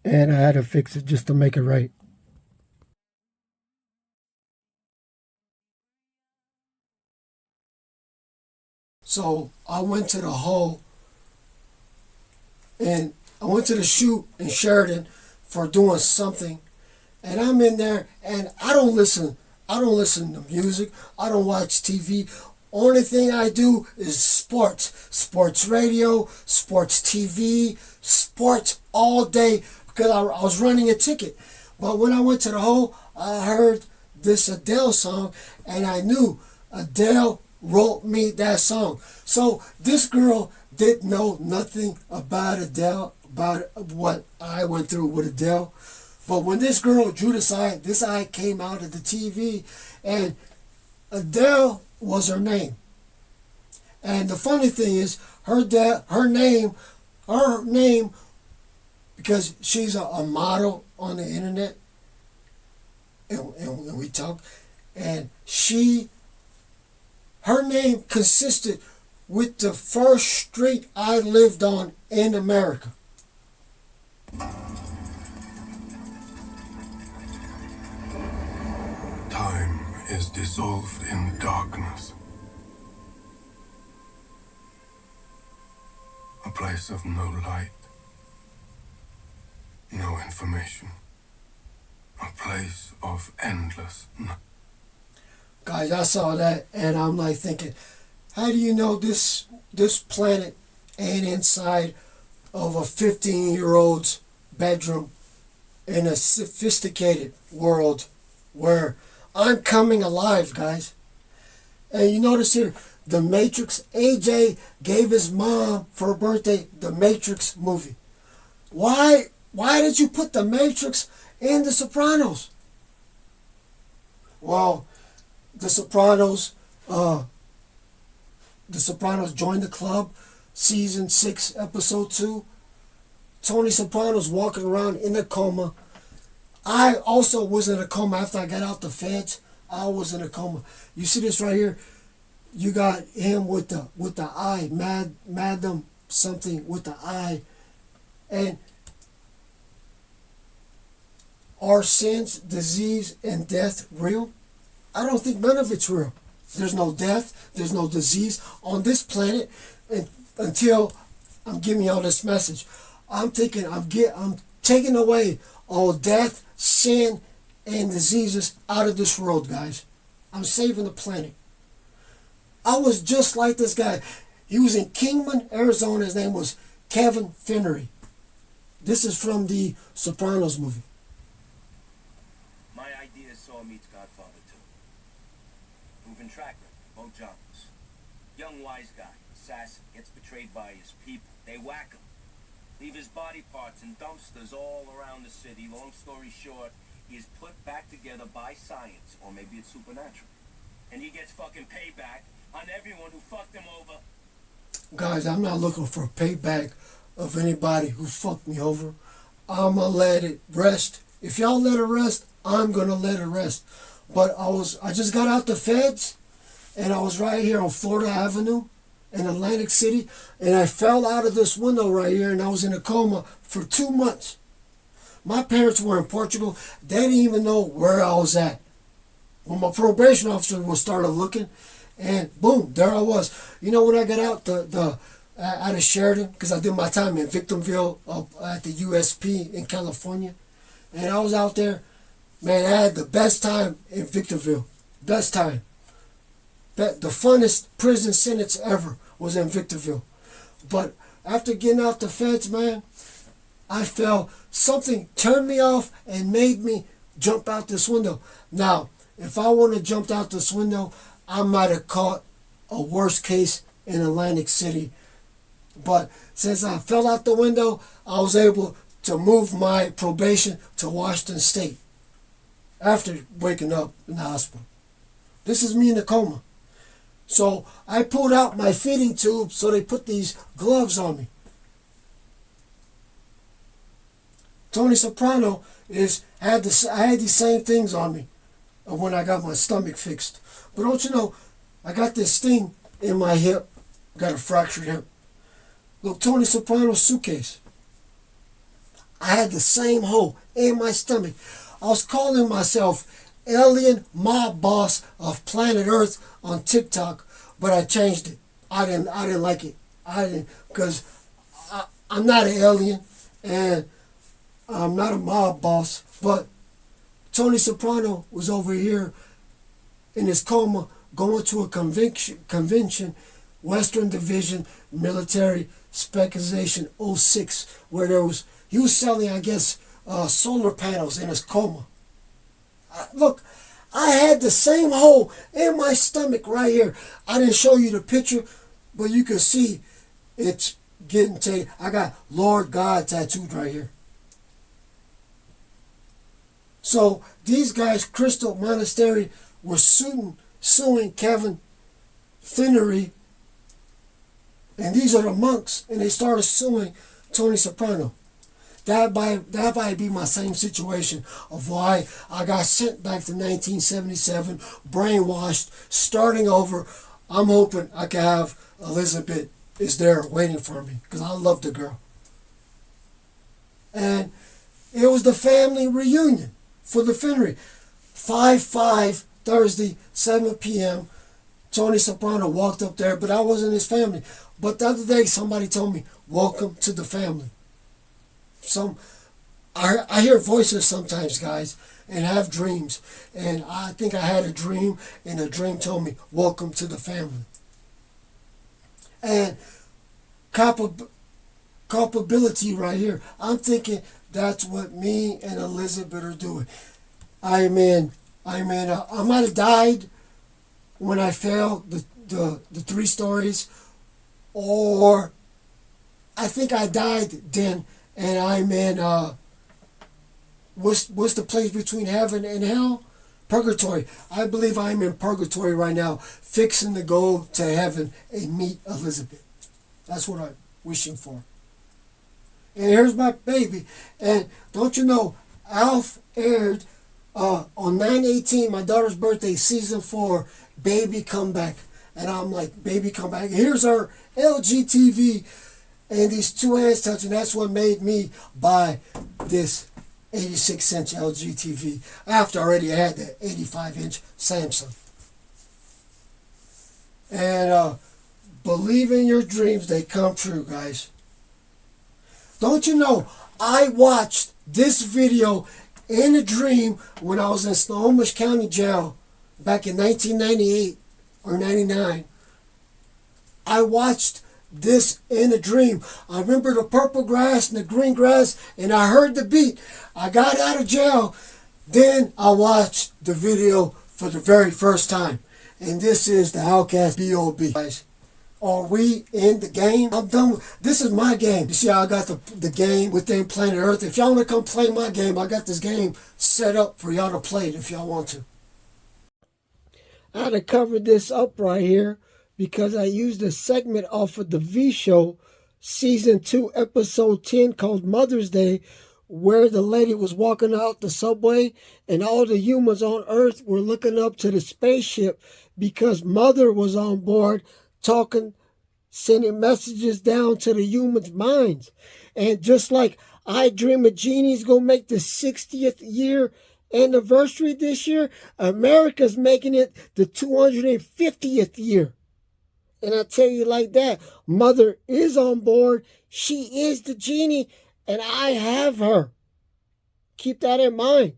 And I had to fix it just to make it right. So I went to the hole and I went to the shoot in Sheridan for doing something, and I'm in there and I don't listen to music. I don't watch TV. Only thing I do is sports. Sports radio, sports TV, sports all day because I was running a ticket. But when I went to the hole, I heard this Adele song and I knew Adele wrote me that song. So this girl didn't know nothing about Adele, about what I went through with Adele. But when this girl drew this eye came out of the TV and Adele was her name. And the funny thing is, her name, because she's a model on the internet, and we talk, and her name consisted with the first street I lived on in America. Time is dissolved in darkness. A place of no light, no information. A place of endless night. Guys, I saw that and I'm like thinking, how do you know this planet ain't inside of a 15-year-old's bedroom in a sophisticated world where I'm coming alive, guys? And you notice here, The Matrix, AJ gave his mom for her birthday The Matrix movie. Why did you put The Matrix in The Sopranos? Well, The Sopranos joined the club, season 6, episode 2. Tony Soprano's walking around in a coma. I also was in a coma after I got out the feds. I was in a coma. You see this right here? You got him with the eye, madam something with the eye. And are sins, disease, and death real? I don't think none of it's real. There's no death, there's no disease on this planet until I'm giving y'all this message. I'm taking away all death, sin, and diseases out of this world, guys. I'm saving the planet. I was just like this guy. He was in Kingman, Arizona. His name was Kevin Finnery. This is from the Sopranos movie. My idea is Saw meets Godfather 2. Proven track record, both genres. Young wise guy, assassin, gets betrayed by his people. They whack him. Leave his body parts in dumpsters all around the city. Long story short, he is put back together by science, or maybe it's supernatural. And he gets fucking payback on everyone who fucked him over. Guys, I'm not looking for payback of anybody who fucked me over. I'ma let it rest. If y'all let it rest, I'm gonna let it rest. But I just got out the feds, and I was right here on Florida Avenue in Atlantic City, and I fell out of this window right here, and I was in a coma for 2 months. My parents were in Portugal. They didn't even know where I was at. When my probation officer started looking, and boom, there I was. You know, when I got out out of Sheridan, because I did my time in Victimville at the USP in California, and I was out there, man, I had the best time in Victorville. Best time. The funnest prison sentence ever was in Victorville. But after getting out the feds, man, I felt something turned me off and made me jump out this window. Now, if I wouldn't have jumped out this window, I might have caught a worse case in Atlantic City. But since I fell out the window, I was able to move my probation to Washington State after waking up in the hospital. This is me in a coma. So I pulled out my feeding tube, so they put these gloves on me. Tony Soprano I had these same things on me when I got my stomach fixed. But don't you know, I got this thing in my hip, got a fractured hip. Look, Tony Soprano's suitcase. I had the same hole in my stomach. I was calling myself Alien Mob Boss of Planet Earth on TikTok, but I changed it. I didn't like it. Because I'm not an alien and I'm not a mob boss. But Tony Soprano was over here in his coma going to a convention, Western Division Military Specialization '06, where he was selling, I guess, solar panels in his coma. Look, I had the same hole in my stomach right here. I didn't show you the picture, but you can see it's getting taken. I got Lord God tattooed right here. So these guys, Crystal Monastery, were suing Kevin Finnery, and these are the monks, and they started suing Tony Soprano. That might be my same situation of why I got sent back to 1977, brainwashed, starting over. I'm hoping I can have Elizabeth is there waiting for me, because I love the girl. And it was the family reunion for the Finnery. 5/5 Thursday, 7 p.m. Tony Soprano walked up there, but I wasn't his family. But the other day, somebody told me, "Welcome to the family." I hear voices sometimes, guys, and have dreams. And I think I had a dream, and the dream told me, "Welcome to the family." And culpability right here. I'm thinking that's what me and Elizabeth are doing. I might have died when I failed the 3 stories, or I think I died then, and I'm in what's the place between heaven and hell? Purgatory. I believe I'm in purgatory right now, fixing to go to heaven and meet Elizabeth. That's what I'm wishing for. And here's my baby. And don't you know, Alf aired on 9/18, my daughter's birthday, season 4, Baby Come Back. And I'm like, baby come back. Here's our LGTV and these 2 hands touching. That's what made me buy this 86-inch LG TV after I already had the 85-inch Samsung. And believe in your dreams, they come true, guys. Don't you know, I watched this video in a dream when I was in Snohomish County Jail back in 1998 or 99. I watched this in a dream. I remember the purple grass and the green grass, and I heard the beat. I got out of jail. Then I watched the video for the very first time. And this is the Outcast B.O.B. Guys, are we in the game? I'm done. This is my game. You see how I got the game within Planet Earth? If y'all want to come play my game, I got this game set up for y'all to play it if y'all want to. I had to cover this up right here because I used a segment off of the V Show, Season 2, Episode 10, called Mother's Day, where the lady was walking out the subway and all the humans on Earth were looking up to the spaceship because Mother was on board talking, sending messages down to the humans' minds. And just like I Dream of Jeannie's going to make the 60th year anniversary this year, America's making it the 250th year. And I tell you like that, Mother is on board. She is the genie, and I have her. Keep that in mind.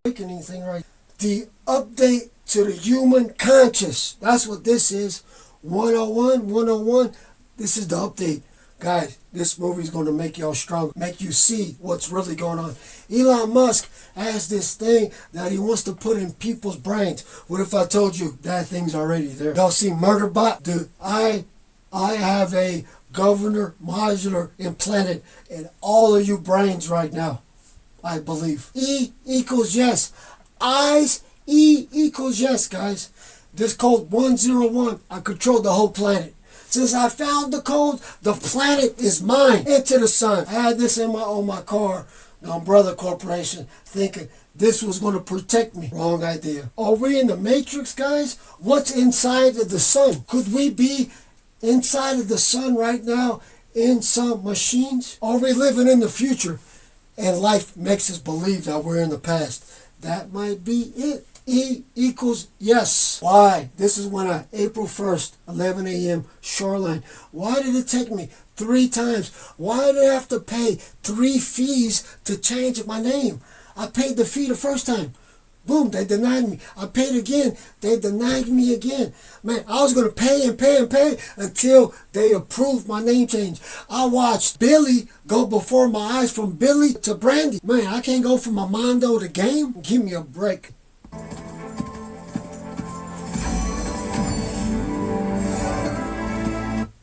Anything right? The update to the human conscious. That's what this is. 101. This is the update. Guys, this movie is going to make y'all stronger, make you see what's really going on. Elon Musk has this thing that he wants to put in people's brains. What if I told you that thing's already there? Y'all see Murderbot? Dude, I have a governor modular implanted in all of you brains right now, I believe. E equals yes. Eyes, E equals yes, guys. This code 101, I control the whole planet. Since I found the code, the planet is mine. Into the sun. I had this on my car, the Umbrella Corporation, thinking this was going to protect me. Wrong idea. Are we in the Matrix, guys? What's inside of the sun? Could we be inside of the sun right now in some machines? Are we living in the future and life makes us believe that we're in the past? That might be it. E equals yes. Why? This is when April 1st, 11 a.m. Shoreline. Why did it take me 3 times? Why did I have to pay 3 fees to change my name? I paid the fee the first time. Boom, they denied me. I paid again. They denied me again. Man, I was going to pay and pay and pay until they approved my name change. I watched Billy go before my eyes from Billy to Brandy. Man, I can't go from Armando to Game. Give me a break.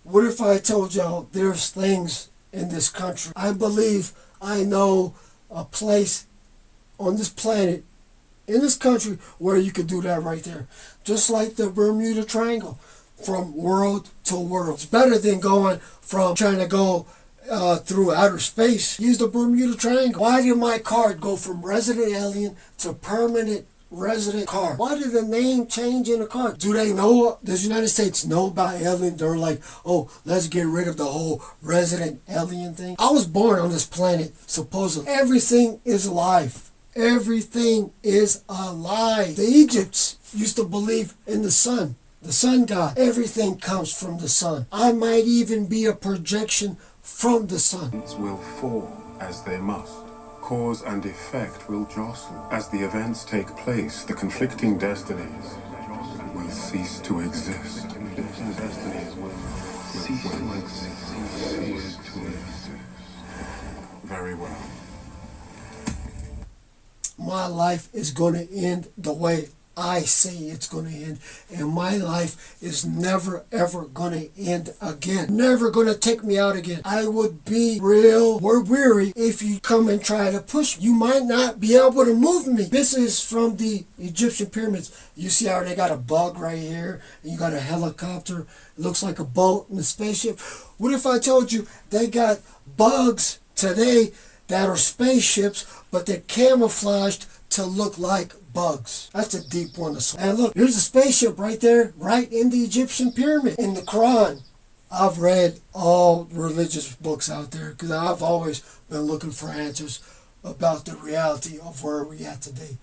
What if I told y'all there's things in this country? I believe I know a place on this planet, in this country, where you could do that right there. Just like the Bermuda Triangle, from world to world. It's better than going from trying to go through outer space. Use the Bermuda Triangle. Why did my card go from resident alien to permanent resident card? Why did the name change in the card? Do they know? Does the United States know about alien? They're like, oh, let's get rid of the whole resident alien thing. I was born on this planet, supposedly. Everything is alive. Everything is alive. The Egypts used to believe in the sun god. Everything comes from the sun. I might even be a projection from the sun. Will fall as they must. Cause and effect will jostle. As the events take place, the conflicting destinies will cease to exist. Destinies will cease to exist. Very well. My life is going to end the way I say it's going to end. And my life is never, ever going to end again. Never going to take me out again. I would be real weary if you come and try to push me. You might not be able to move me. This is from the Egyptian pyramids. You see how they got a bug right here, and you got a helicopter. It looks like a boat and a spaceship. What if I told you they got bugs today that are spaceships, but they're camouflaged to look like bugs? That's a deep one. And look, here's a spaceship right there, right in the Egyptian pyramid. In the Quran, I've read all religious books out there because I've always been looking for answers about the reality of where we're at today.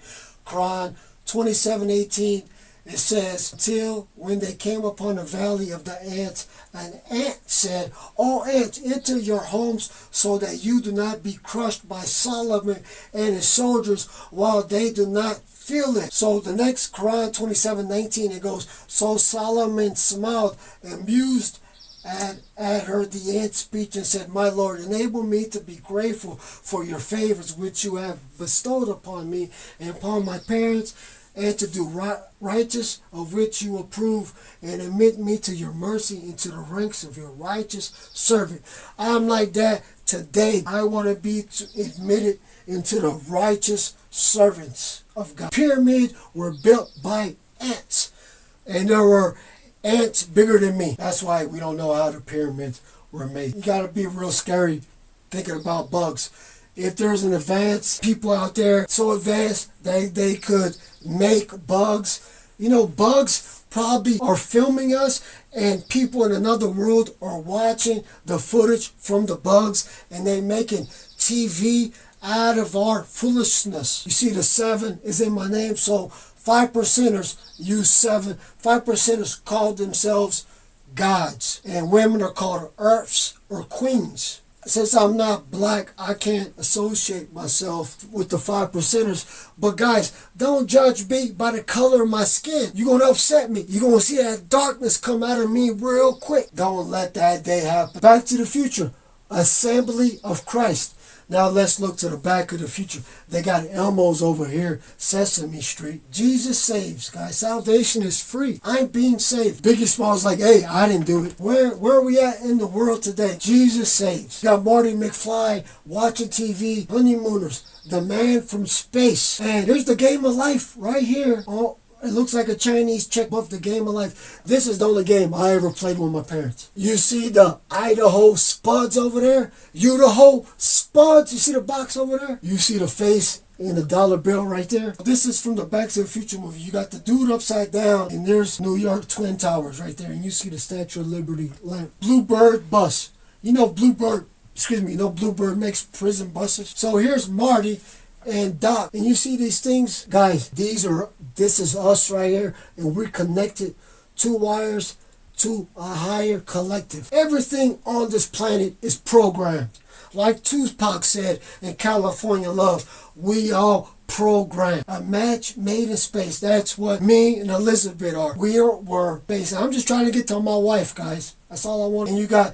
Quran 27:18, it says, till when they came upon the valley of the ants, an ant said, "O ants, enter your homes so that you do not be crushed by Solomon and his soldiers while they do not feel it." So the next Quran 27:19, it goes, so Solomon smiled and mused and heard the ant's speech and said, "My Lord, enable me to be grateful for your favors which you have bestowed upon me and upon my parents, and to do righteous of which you approve, and admit me to your mercy into the ranks of your righteous servant." I'm like that today. I want to be admitted into the righteous servants of God. Pyramids were built by ants, and there were ants bigger than me. That's why we don't know how the pyramids were made. You got to be real scary thinking about bugs. If there's an advanced people out there so advanced they could make bugs, you know, bugs probably are filming us, and people in another world are watching the footage from the bugs, and they making TV out of our foolishness. You see, the 7 is in my name, so 5%ers use 7. 5%ers call themselves gods, and women are called earths or queens. Since I'm not black, I can't associate myself with the 5%ers. But guys, don't judge me by the color of my skin. You're going to upset me. You're going to see that darkness come out of me real quick. Don't let that day happen. Back to the Future. Assembly of Christ. Now let's look to the back of the future. They got Elmo's over here, Sesame Street. Jesus saves, guys. Salvation is free. I'm being saved. Biggie Smalls like, hey, I didn't do it. Where are we at in the world today? Jesus saves. You got Marty McFly watching TV, Honeymooners, the man from space. And here's the game of life right here. Oh, it looks like a Chinese checkbook, the game of life. This is the only game I ever played with my parents. You see the Idaho Spuds over there? Idaho Spuds. You see the box over there? You see the face in the dollar bill right there? This is from the Back to the Future movie. You got the dude upside down, and there's New York Twin Towers right there. And you see the Statue of Liberty lamp. Bluebird bus. You know Bluebird makes prison buses. So here's Marty and Doc, and you see these things, guys. This is us right here, and we're connected 2 wires to a higher collective. Everything on this planet is programmed. Like Tupac said in California Love, we all program, a match made in space. That's what me and Elizabeth are. We're based. I'm just trying to get to my wife, guys. That's all I want. And you got,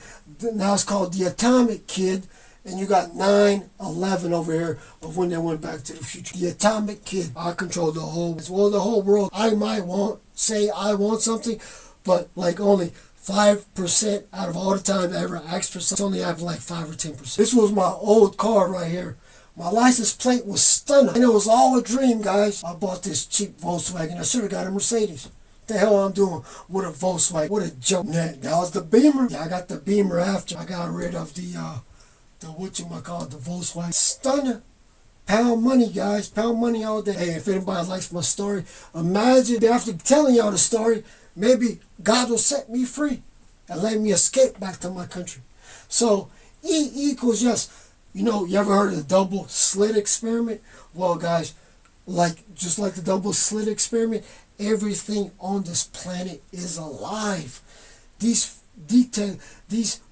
now it's called the Atomic Kid, and you got 9/11 over here of when they went back to the future. The Atomic Kid. I control the whole world. I might say I want something, but like only 5% out of all the time I ever asked for something. Only have like 5 or 10%. This was my old car right here. My license plate was stunning, and it was all a dream, guys. I bought this cheap Volkswagen. I should have got a Mercedes. The hell I'm doing with a Volkswagen? What a joke. That was the Beamer. Yeah, I got the Beamer after I got rid of the the Volkswagen. Stunner. Pound money, guys. Pound money all day. Hey, if anybody likes my story, imagine after telling y'all the story, maybe God will set me free and let me escape back to my country. So E equals yes. You know, you ever heard of the double slit experiment? Well, guys, just like the double slit experiment, everything on this planet is alive. These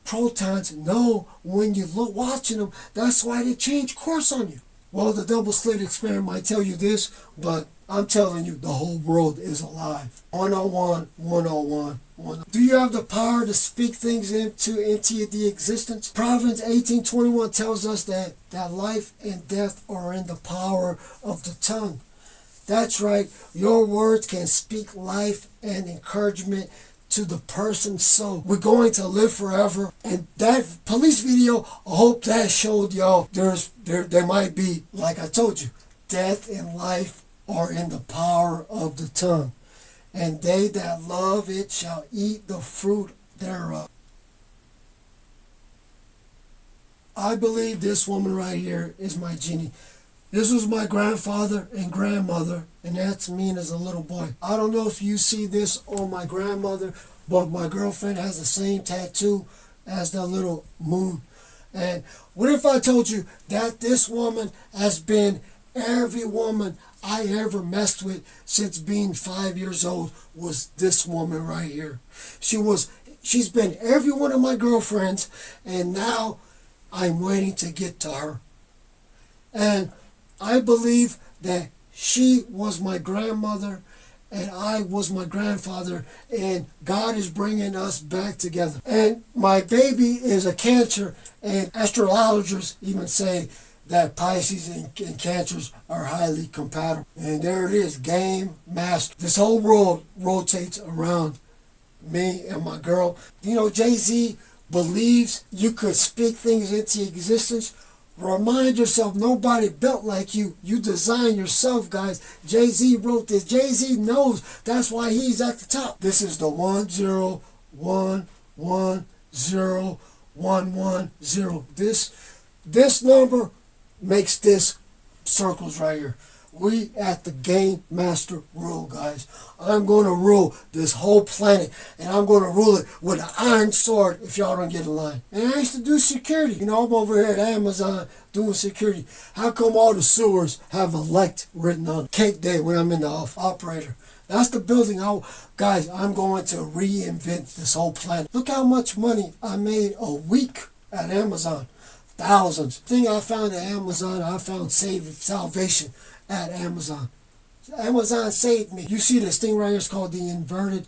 protons know when you watching them. That's why they change course on you. Well, the double slit experiment might tell you this, but I'm telling you, the whole world is alive. 101, 101, 101. Do you have the power to speak things into the existence? Proverbs 18:21 tells us that life and death are in the power of the tongue. That's right. Your words can speak life and encouragement to the person's soul. We're going to live forever. And that police video, I hope that showed y'all there might be, like I told you, death and life are in the power of the tongue. And they that love it shall eat the fruit thereof. I believe this woman right here is my Jeannie. This was my grandfather and grandmother, and that's me as a little boy. I don't know if you see this on my grandmother, but my girlfriend has the same tattoo as that little moon. And what if I told you that this woman has been every woman I ever messed with since being 5 years old was this woman right here. She's been every one of my girlfriends, and now I'm waiting to get to her. And I believe that she was my grandmother and I was my grandfather, and God is bringing us back together. And my baby is a Cancer, and astrologers even say that Pisces and Cancers are highly compatible. And there it is, game master. This whole world rotates around me and my girl. You know, Jay-Z believes you could speak things into existence. Remind yourself, nobody built like you. You design yourself, guys. Jay-Z wrote this. Jay-Z knows. That's why he's at the top. This is the 10110110110. This number makes this circles right here. We at the Game Master rule, guys. I'm going to rule this whole planet, and I'm going to rule it with an iron sword if y'all don't get in line. And I used to do security. You know, I'm over here at Amazon doing security. How come all the sewers have elect written on cake day when I'm in the operator? That's the building. Guys, I'm going to reinvent this whole planet. Look how much money I made a week at Amazon. Thousands. Thing I found at Amazon, I found salvation at Amazon. Amazon saved me. You see this thing right here? It's called the inverted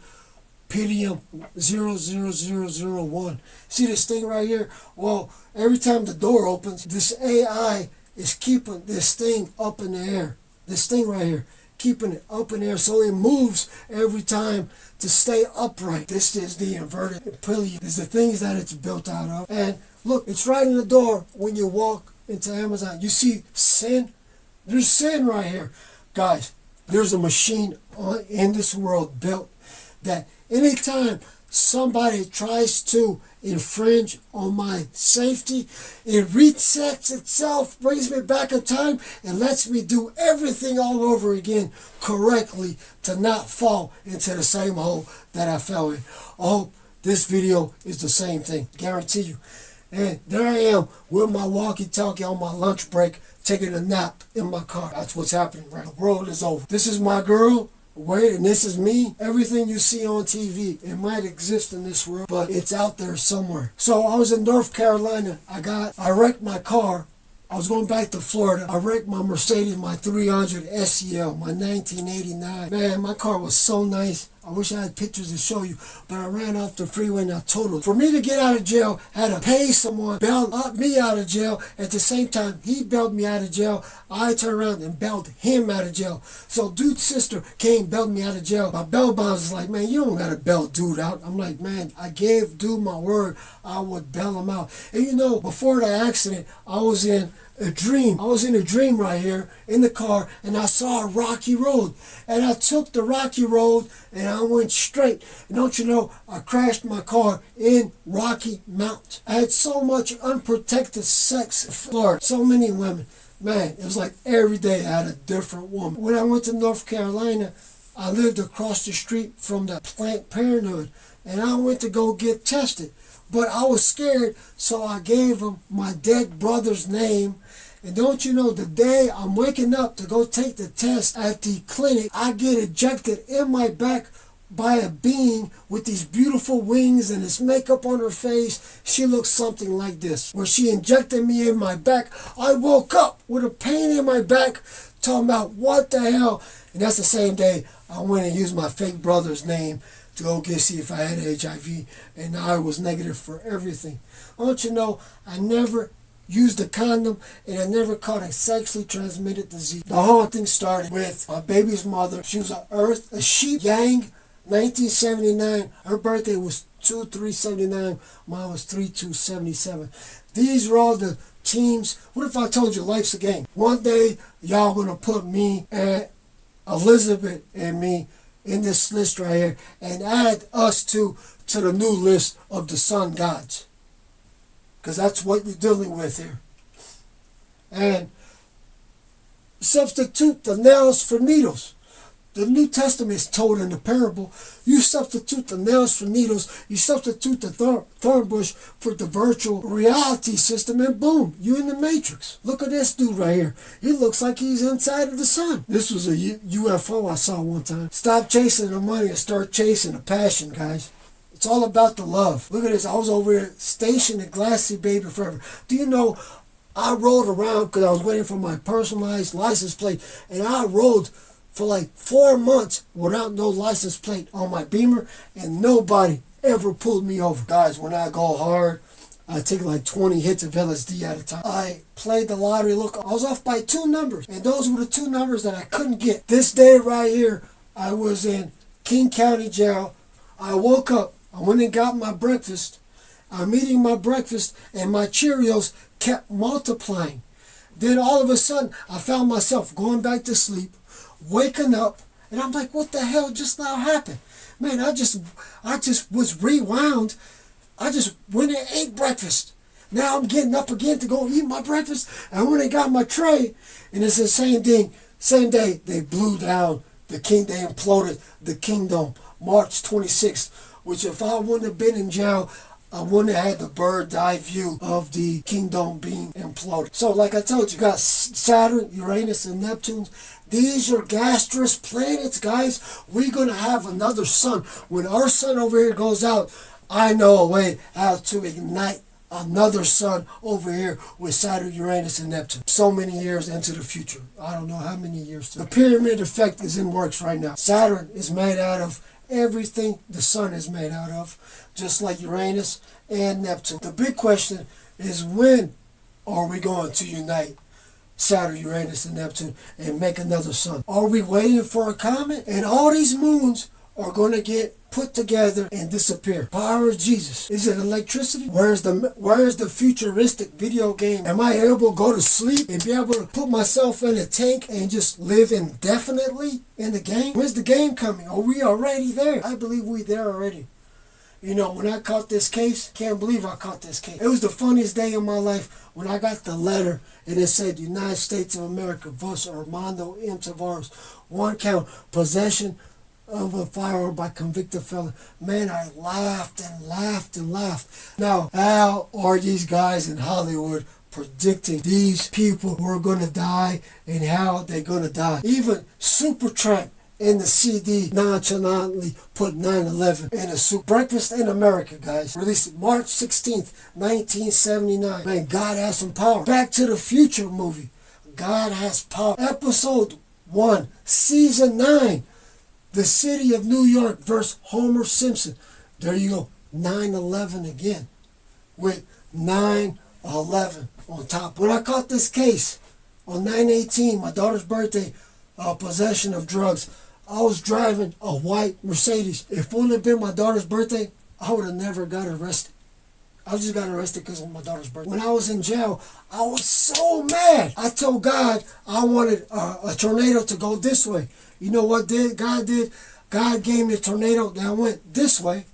Pentium 00001. See this thing right here? Well, every time the door opens, this AI is keeping this thing up in the air. This thing right here, keeping it up in the air so it moves every time to stay upright. This is the inverted Pentium. It's the things that it's built out of. And look, it's right in the door when you walk into Amazon. You see sin? There's sin right here. Guys, there's a machine in this world built that anytime somebody tries to infringe on my safety, it resets itself, brings me back in time, and lets me do everything all over again correctly to not fall into the same hole that I fell in. I hope this video is the same thing. Guarantee you. And there I am with my walkie-talkie on my lunch break, taking a nap in my car. That's what's happening right now. The world is over. This is my girl. Wait, and this is me. Everything you see on TV, it might exist in this world, but it's out there somewhere. So I was in North Carolina. I wrecked my car I was going back to Florida. I wrecked my Mercedes, my 300 SEL, my 1989. Man, my car was so nice. I wish I had pictures to show you, but I ran off the freeway and I totaled. For me to get out of jail, I had to pay someone, bail me out of jail. At the same time, he bailed me out of jail. I turned around and bailed him out of jail. So dude's sister came, bailed me out of jail. My bail bonds was like, man, you don't got to bail dude out. I'm like, man, I gave dude my word I would bail him out. And you know, before the accident, I was in a dream. I was in a dream right here in the car, and I saw a rocky road. And I took the rocky road and I went straight. And don't you know, I crashed my car in Rocky Mountain. I had so much unprotected sex in Florida. So many women. Man, it was like every day I had a different woman. When I went to North Carolina, I lived across the street from the Planned Parenthood, and I went to go get tested. But I was scared, so I gave him my dead brother's name. And don't you know, the day I'm waking up to go take the test at the clinic, I get ejected in my back by a being with these beautiful wings and this makeup on her face. She looks something like this. Where she injected me in my back, I woke up with a pain in my back, talking about what the hell. And that's the same day I went and used my fake brother's name to go see if I had HIV, and I was negative for everything. Don't you know, I never used a condom, and I never caught a sexually transmitted disease. The whole thing started with my baby's mother. She was a sheep, Yang, 1979. Her birthday was 2/3/79. Mine was 3/2/77. These were all the teams. What if I told you life's a game? One day, y'all gonna put me and Elizabeth and me in this list right here and add us to the new list of the sun gods. Because that's what you're dealing with here. And substitute the nails for needles. The New Testament is told in the parable. You substitute the nails for needles. You substitute the thorn bush for the virtual reality system, and boom, you're in the matrix. Look at this dude right here. He looks like he's inside of the sun. This was a UFO I saw one time. Stop chasing the money and start chasing the passion, guys. It's all about the love. Look at this. I was over here stationed at Glassy Baby Forever. Do you know, I rode around because I was waiting for my personalized license plate, and I rode for like 4 months without no license plate on my Beamer, and nobody ever pulled me over. Guys, when I go hard, I take like 20 hits of LSD at a time. I played the lottery. Look, I was off by 2 numbers, and those were the 2 numbers that I couldn't get. This day right here, I was in King County Jail. I woke up, I went and got my breakfast. I'm eating my breakfast, and my Cheerios kept multiplying. Then all of a sudden, I found myself going back to sleep, waking up, and I'm like, what the hell just now happened? Man, I just was rewound. I just went and ate breakfast. Now I'm getting up again to go eat my breakfast. And when I got my tray, and it's the same thing, same day, they blew down they imploded the kingdom, March 26th, which if I wouldn't have been in jail, I wouldn't have had the bird's eye view of the kingdom being imploded. So like I told you, got Saturn, Uranus, and Neptune. These are gaseous planets, guys. We're going to have another sun. When our sun over here goes out, I know a way how to ignite another sun over here with Saturn, Uranus, and Neptune. So many years into the future. I don't know how many years. The pyramid effect is in works right now. Saturn is made out of everything the sun is made out of, just like Uranus and Neptune. The big question is, when are we going to unite Saturn, Uranus, and Neptune and make another sun? Are we waiting for a comet? And all these moons are going to get put together and disappear. Power of Jesus. Is it electricity? Where's the futuristic video game? Am I able to go to sleep and be able to put myself in a tank and just live indefinitely in the game? When's the game coming? Are we already there? I believe we're there already. You know, when I caught this case, can't believe I caught this case. It was the funniest day of my life when I got the letter and it said, United States of America vs. Armando M. Tavares. 1 count, possession of a firearm by convicted felon. Man, I laughed and laughed and laughed. Now, how are these guys in Hollywood predicting these people who are going to die and how they're going to die? Even Supertramp in the CD nonchalantly put 9/11 in a soup. Breakfast in America, guys. Released March 16th, 1979. Man, God has some power. Back to the Future movie. God has power. Episode 1, Season 9. The City of New York versus Homer Simpson. There you go. 9/11 again. With 9/11 on top. When I caught this case on 9/18, my daughter's birthday, possession of drugs, I was driving a white Mercedes. If it wouldn't have been my daughter's birthday, I would have never got arrested. I just got arrested because of my daughter's birthday. When I was in jail, I was so mad. I told God I wanted a tornado to go this way. You know what God did? God gave me a tornado that went this way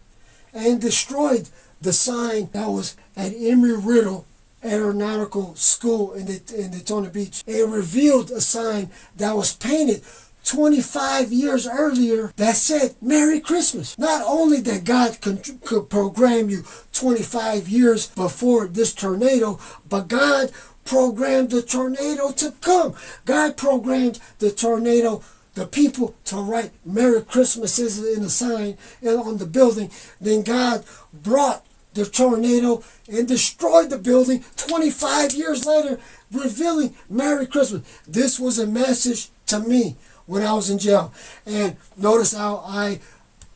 and destroyed the sign that was at Embry-Riddle Aeronautical School in Daytona Beach. It revealed a sign that was painted 25 years earlier that said Merry Christmas. Not only that God could program you 25 years before this tornado, but God programmed the tornado to come. God programmed the tornado, the people, to write Merry Christmas in a sign on the building. Then God brought the tornado and destroyed the building 25 years later, revealing Merry Christmas. This was a message to me when I was in jail. And notice how I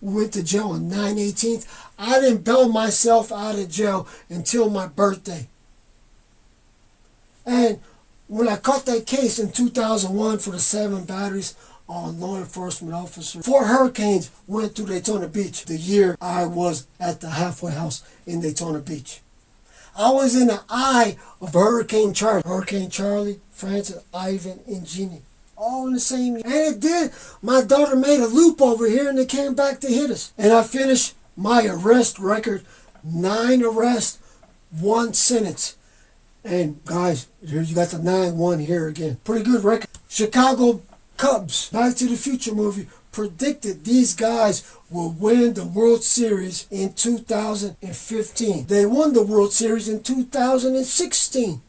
went to jail on 9/18. I didn't bail myself out of jail until my birthday. And when I caught that case in 2001 for the 7 batteries on law enforcement officers, 4 hurricanes went through Daytona Beach the year I was at the halfway house in Daytona Beach. I was in the eye of Hurricane Charlie. Hurricane Charlie, Francis, Ivan, and Jeannie. All in the same year. And it did. My daughter made a loop over here and they came back to hit us. And I finished my arrest record. 9 arrests, 1 sentence. And guys, here you got the 9-1 here again. Pretty good record. Chicago Cubs, Back to the Future movie, predicted these guys will win the World Series in 2015. They won the World Series in 2016,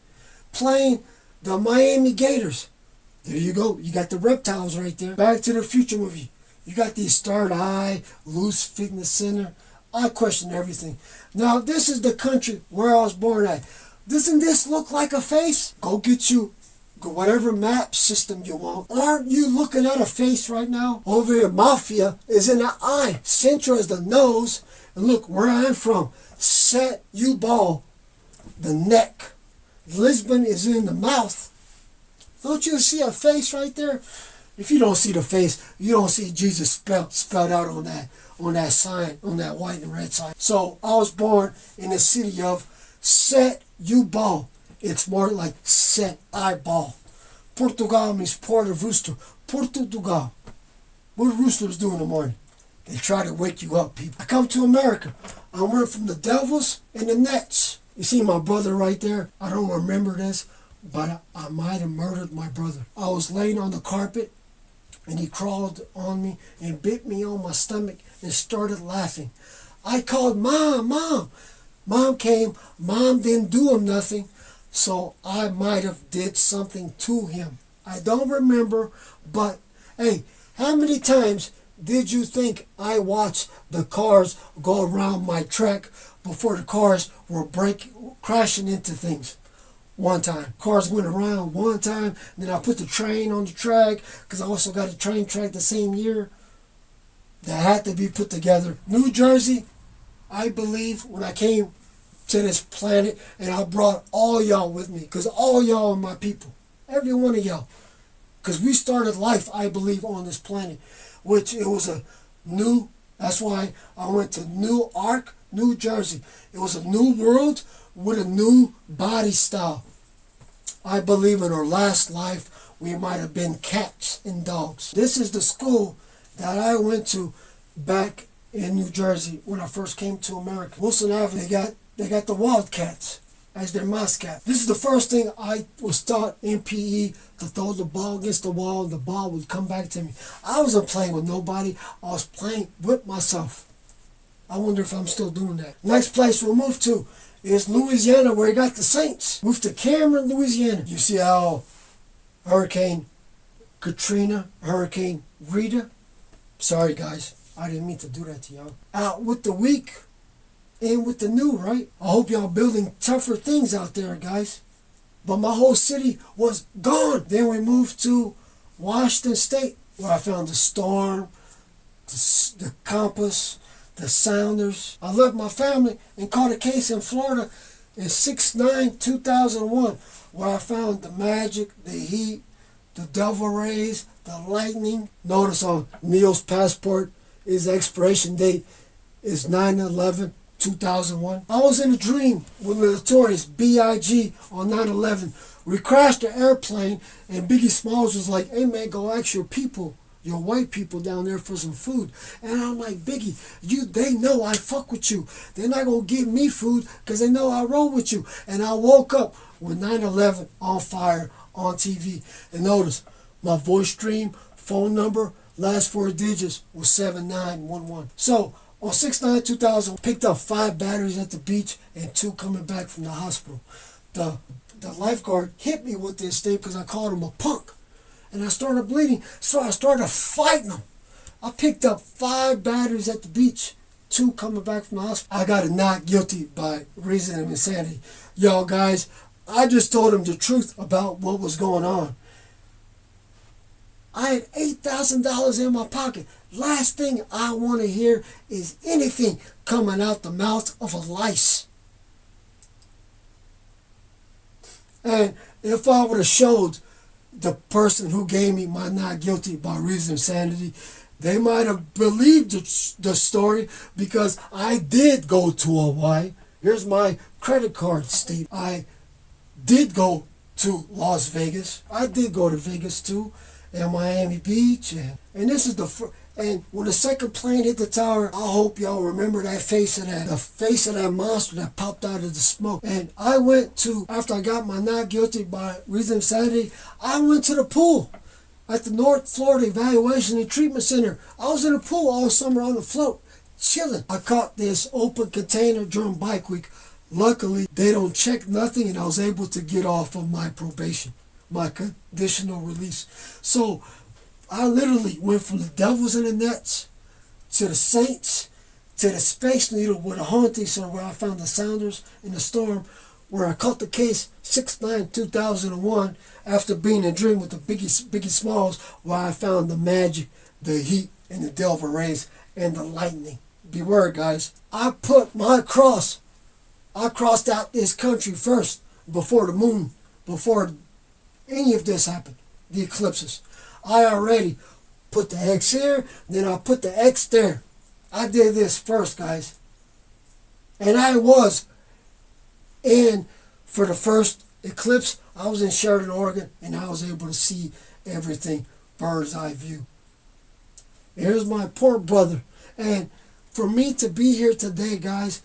playing the Miami Gators. There you go. You got the reptiles right there. Back to the Future movie. You got these Third Eye, Loose Fitness Center. I question everything. Now, this is the country where I was born at. Doesn't this look like a face? Go get you whatever map system you want. Aren't you looking at a face right now? Over here, Mafia is in the eye. Central is the nose. And look, where I'm from, Set You Ball, the neck. Lisbon is in the mouth. Don't you see a face right there? If you don't see the face, you don't see Jesus spelled out on that sign, on that white and red sign. So I was born in the city of Set You Ball. It's more like set eyeball. Portugal means port of rooster. Portugal. What do roosters do in the morning? They try to wake you up, people. I come to America. I went from the Devils and the Nets. You see my brother right there? I don't remember this, but I might have murdered my brother. I was laying on the carpet, and he crawled on me and bit me on my stomach and started laughing. I called Mom, Mom. Mom came. Mom didn't do him nothing. So I might have did something to him. I don't remember, but hey, how many times did you think I watched the cars go around my track before the cars were crashing into things? One time. Cars went around one time, then I put the train on the track, because I also got a train track the same year. That had to be put together. New Jersey, I believe, when I came to this planet, and I brought all y'all with me, because all y'all are my people, every one of y'all, because we started life, I believe, on this planet, which it was a new, that's why I went to Newark, New Jersey. It was a new world with a new body style. I believe in our last life we might have been cats and dogs. This is the school that I went to back in New Jersey when I first came to America. Wilson Avenue, they got the Wildcats as their mascot. This is the first thing I was taught in PE, to throw the ball against the wall and the ball would come back to me. I wasn't playing with nobody. I was playing with myself. I wonder if I'm still doing that. Next place we'll move to is Louisiana, where you got the Saints. Move to Cameron, Louisiana. You see how Hurricane Katrina, Hurricane Rita Sorry, guys. I didn't mean to do that to y'all. Out with the weak and with the new, right? I hope y'all building tougher things out there, guys. But my whole city was gone. Then we moved to Washington State, where I found the storm, the compass, the sounders. I left my family and caught a case in Florida in 6/9/2001, where I found the magic, the heat, the devil rays, the lightning. Notice on Neil's passport, his expiration date is 9/11/2001. I was in a dream with the notorious B.I.G. on 9/11. We crashed the airplane, and Biggie Smalls was like, "Hey man, go ask your people, your white people down there for some food." And I'm like, "Biggie, they know I fuck with you. They're not gonna give me food because they know I roll with you." And I woke up with 9/11 on fire on TV. And notice, my voice stream, phone number, last four digits was 7911. So on 6/9/2000, picked up 5 batteries at the beach and 2 coming back from the hospital. The lifeguard hit me with this thing because I called him a punk. And I started bleeding, so I started fighting him. I picked up 5 batteries at the beach, 2 coming back from the hospital. I got a not guilty by reason of insanity. Y'all guys, I just told him the truth about what was going on. I had $8,000 in my pocket. Last thing I want to hear is anything coming out the mouth of a lice. And if I would have showed the person who gave me my not guilty by reason of insanity, they might have believed the story, because I did go to Hawaii. Here's my credit card statement. I did go to Las Vegas. I did go to Vegas too, and Miami Beach, and this is and when the second plane hit the tower, I hope y'all remember the face of that monster that popped out of the smoke. And I went to, after I got my not guilty by reason of insanity, I went to the pool at the North Florida Evaluation and Treatment Center. I was in the pool all summer on the float, chilling. I caught this open container during bike week. Luckily, they don't check nothing, and I was able to get off of my probation, my conditional release. So I literally went from the devils in the nets to the saints to the Space Needle with a haunting center, where I found the sounders in the storm, where I caught the case 6/9/2001 after being in a dream with the Biggie Smalls, where I found the magic, the heat, and the devil rays and the lightning. Beware, guys. I put my cross. I crossed out this country first, before the moon, before any of this happened, the eclipses. I already put the X here, then I put the X there. I did this first, guys. And I was in, for the first eclipse, I was in Sheridan, Oregon, and I was able to see everything bird's eye view. Here's my poor brother. And for me to be here today, guys,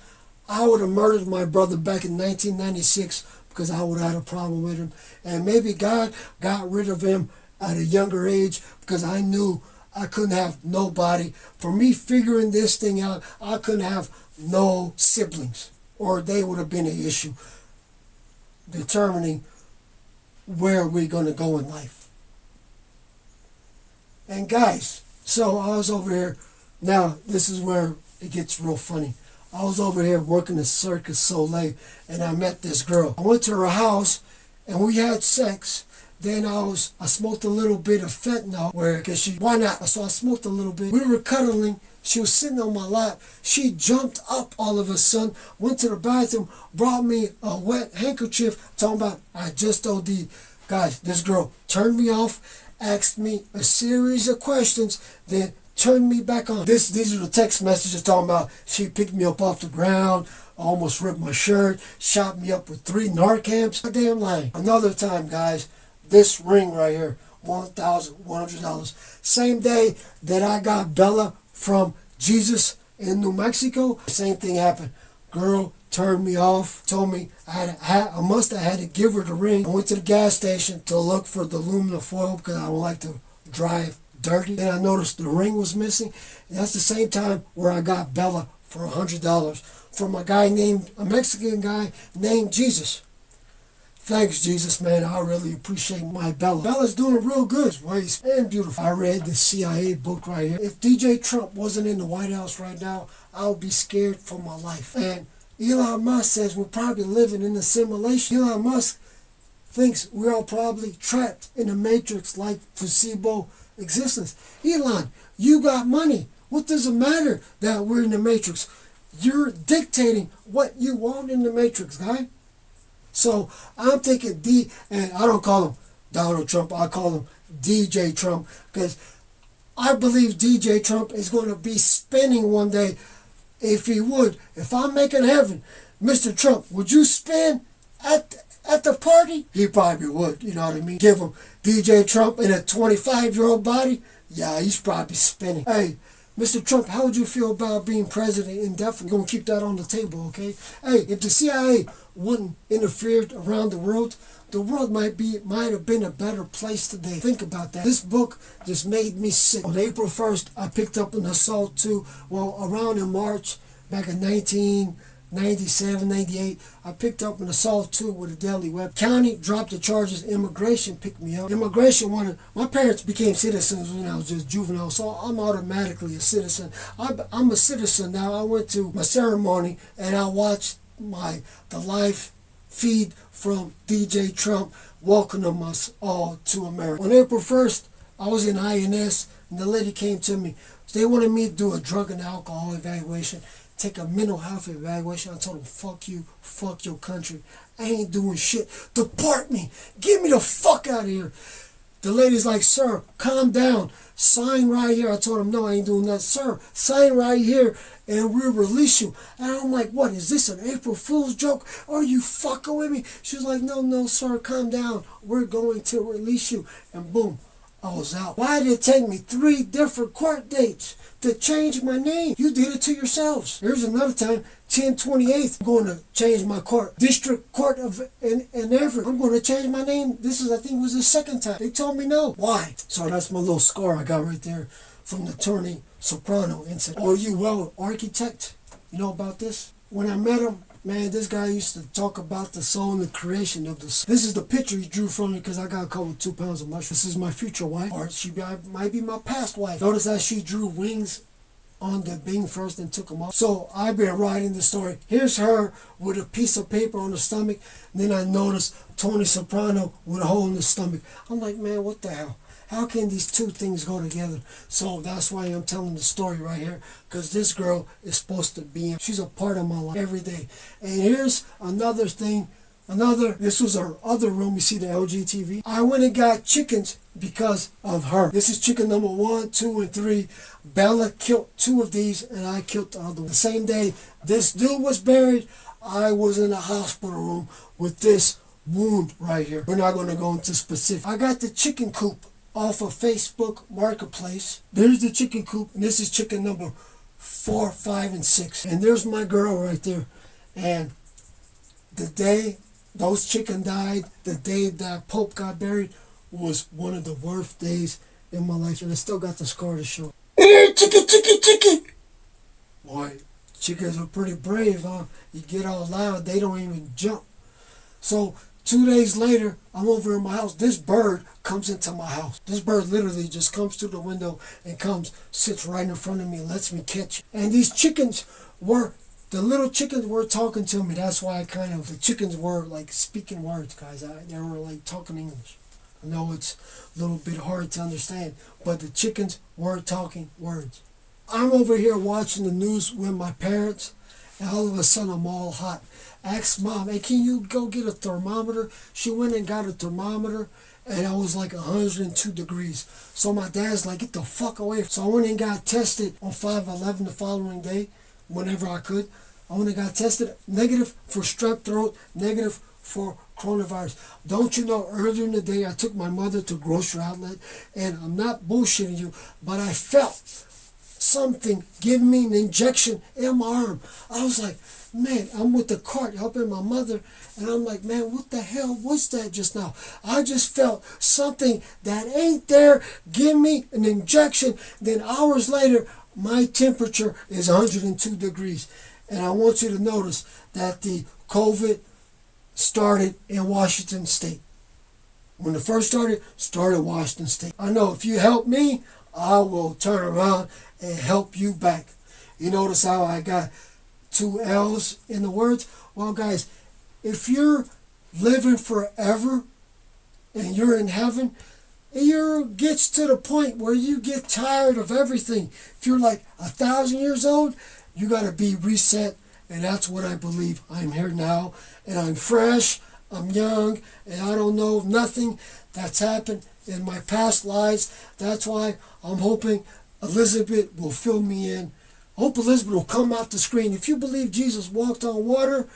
I would have murdered my brother back in 1996, because I would have had a problem with him. And maybe God got rid of him at a younger age, because I knew I couldn't have nobody. For me figuring this thing out, I couldn't have no siblings, or they would have been an issue determining where we're going to go in life. And guys, so I was over here. Now, this is where it gets real funny. I was over here working at Circus Soleil, and I met this girl. I went to her house, and we had sex. Then I smoked a little bit of fentanyl, why not? So I smoked a little bit. We were cuddling. She was sitting on my lap. She jumped up all of a sudden, went to the bathroom, brought me a wet handkerchief, talking about, I just OD'd. Guys, this girl turned me off, asked me a series of questions, then turned me back on. These are the text messages talking about she picked me up off the ground, almost ripped my shirt, shot me up with 3 Narcans. Damn lying. Another time, guys, this ring right here, $1,100. Same day that I got Bella from Jesus in New Mexico, same thing happened. Girl turned me off, told me I must have had to give her the ring. I went to the gas station to look for the aluminum foil, because I don't like to drive dirty. Then I noticed the ring was missing. And that's the same time where I got Bella for $100 from a Mexican guy named Jesus. Thanks, Jesus, man. I really appreciate my Bella. Bella's doing real good. Race and beautiful. I read the CIA book right here. If DJ Trump wasn't in the White House right now, I would be scared for my life. And Elon Musk says we're probably living in a simulation. Elon Musk thinks we're all probably trapped in a matrix like placebo existence. Elon, you got money. What does it matter that we're in the matrix? You're dictating what you want in the matrix, guy. So I'm thinking and I don't call him Donald Trump, I call him DJ Trump, because I believe DJ Trump is going to be spinning one day. If he would, if I'm making heaven, Mr. Trump, would you spin at the party? He probably would, you know what I mean? Give him DJ Trump in a 25-year-old body. Yeah, he's probably spinning. Hey, Mr. Trump, how would you feel about being president indefinitely? Gonna keep that on the table, okay? Hey, if the CIA wouldn't interfere around the world might have been a better place today. Think about that. This book just made me sick. On April 1st, I picked up an Assault 2. Well, around in March, back in 1997, 98, I picked up an Assault 2 with a deadly weapon. County dropped the charges. Immigration picked me up. Immigration wanted... My parents became citizens when I was just juvenile, so I'm automatically a citizen. I'm a citizen now. I went to my ceremony, and I watched the live feed from DJ Trump welcoming us all to America. On April 1st, I was in INS, and the lady came to me. They wanted me to do a drug and alcohol evaluation, take a mental health evaluation. I told them, fuck you, fuck your country. I ain't doing shit. Deport me. Get me the fuck out of here. The lady's like, sir, calm down. Sign right here. I told him, no, I ain't doing that. Sir, sign right here and we'll release you. And I'm like, what, is this an April Fool's joke? Are you fucking with me? She was like, no, sir, calm down. We're going to release you. And boom, I was out. Why did it take me 3 different court dates to change my name? You did it to yourselves. Here's another time, 10/28th, I'm going to change my court. District Court of in Everett. I'm going to change my name. This is, I think, was the second time. They told me no. Why? So that's my little scar I got right there from the Tony Soprano incident. Are you well, architect? You know about this? When I met him, man, this guy used to talk about the soul and the creation of the soul. This is the picture he drew from me because I got caught with 2 pounds of mushrooms. This is my future wife, or might be my past wife. Notice that she drew wings on the being first and took them off. So I've been writing the story. Here's her with a piece of paper on the stomach. And then I noticed Tony Soprano with a hole in the stomach. I'm like, man, what the hell? How can these two things go together? So that's why I'm telling the story right here. Because this girl is supposed to be, she's a part of my life every day. And here's another thing. This was our other room. You see the LG TV. I went and got chickens because of her. This is chicken number 1, 2, and 3. Bella killed 2 of these and I killed the other one. The same day this dude was buried, I was in a hospital room with this wound right here. We're not going to go into specifics. I got the chicken coop off of Facebook Marketplace. There's the chicken coop, and this is chicken number 4, 5, and 6. And there's my girl right there. And the day those chicken died, the day that Pope got buried, was one of the worst days in my life. And I still got the scar to show. Chicken. Boy, chickens are pretty brave, huh? You get all loud, they don't even jump. So 2 days later, I'm over in my house. This bird comes into my house. This bird literally just comes through the window and sits right in front of me and lets me catch it. And these chickens the little chickens were talking to me. That's why the chickens were like speaking words, guys. They were like talking English. I know it's a little bit hard to understand, but the chickens were talking words. I'm over here watching the news with my parents, and all of a sudden I'm all hot. Asked mom, hey, can you go get a thermometer? She went and got a thermometer, and I was like 102 degrees. So my dad's like, get the fuck away. So I went and got tested on 5/11 the following day, whenever I could. I went and got tested, negative for strep throat, negative for coronavirus. Don't you know, earlier in the day, I took my mother to grocery outlet, and I'm not bullshitting you, but I felt something giving me an injection in my arm. I was like, man, I'm with the cart helping my mother, and I'm like, man, what the hell was that just now? I just felt something that ain't there give me an injection. Then hours later, my temperature is 102 degrees. And I want you to notice that the COVID started in Washington State. When it first started Washington State. I know if you help me, I will turn around and help you back. You notice how I got two L's in the words? Well, guys, if you're living forever and you're in heaven, it gets to the point where you get tired of everything. If you're like 1,000 years old, you got to be reset. And that's what I believe. I'm here now, and I'm fresh, I'm young, and I don't know nothing that's happened in my past lives. That's why I'm hoping Elizabeth will fill me in. I hope Elizabeth will come out the screen. If you believe Jesus walked on water,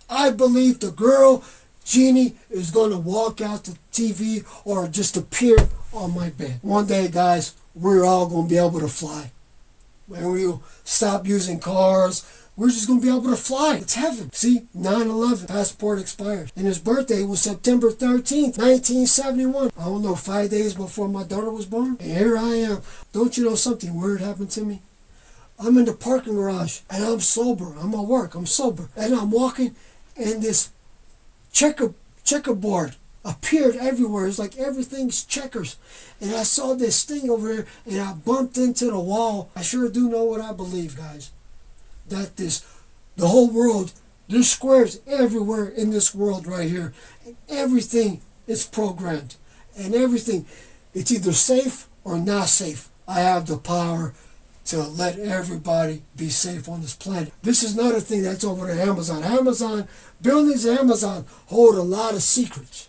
I believe the girl, Jeannie, is going to walk out the TV or just appear on my bed. One day, guys, we're all going to be able to fly. When we'll stop using cars, we're just going to be able to fly. It's heaven. See, 9/11, passport expires. And his birthday was September 13th, 1971. I don't know, 5 days before my daughter was born. And here I am. Don't you know something weird happened to me? I'm in the parking garage, and I'm sober. I'm at work. I'm sober. And I'm walking, and this checkerboard appeared everywhere. It's like everything's checkers. And I saw this thing over here, and I bumped into the wall. I sure do know what I believe, guys. That the whole world, there's squares everywhere in this world right here. And everything is programmed. And everything, it's either safe or not safe. I have the power to let everybody be safe on this planet. This is another thing that's over at Amazon. Buildings at Amazon hold a lot of secrets.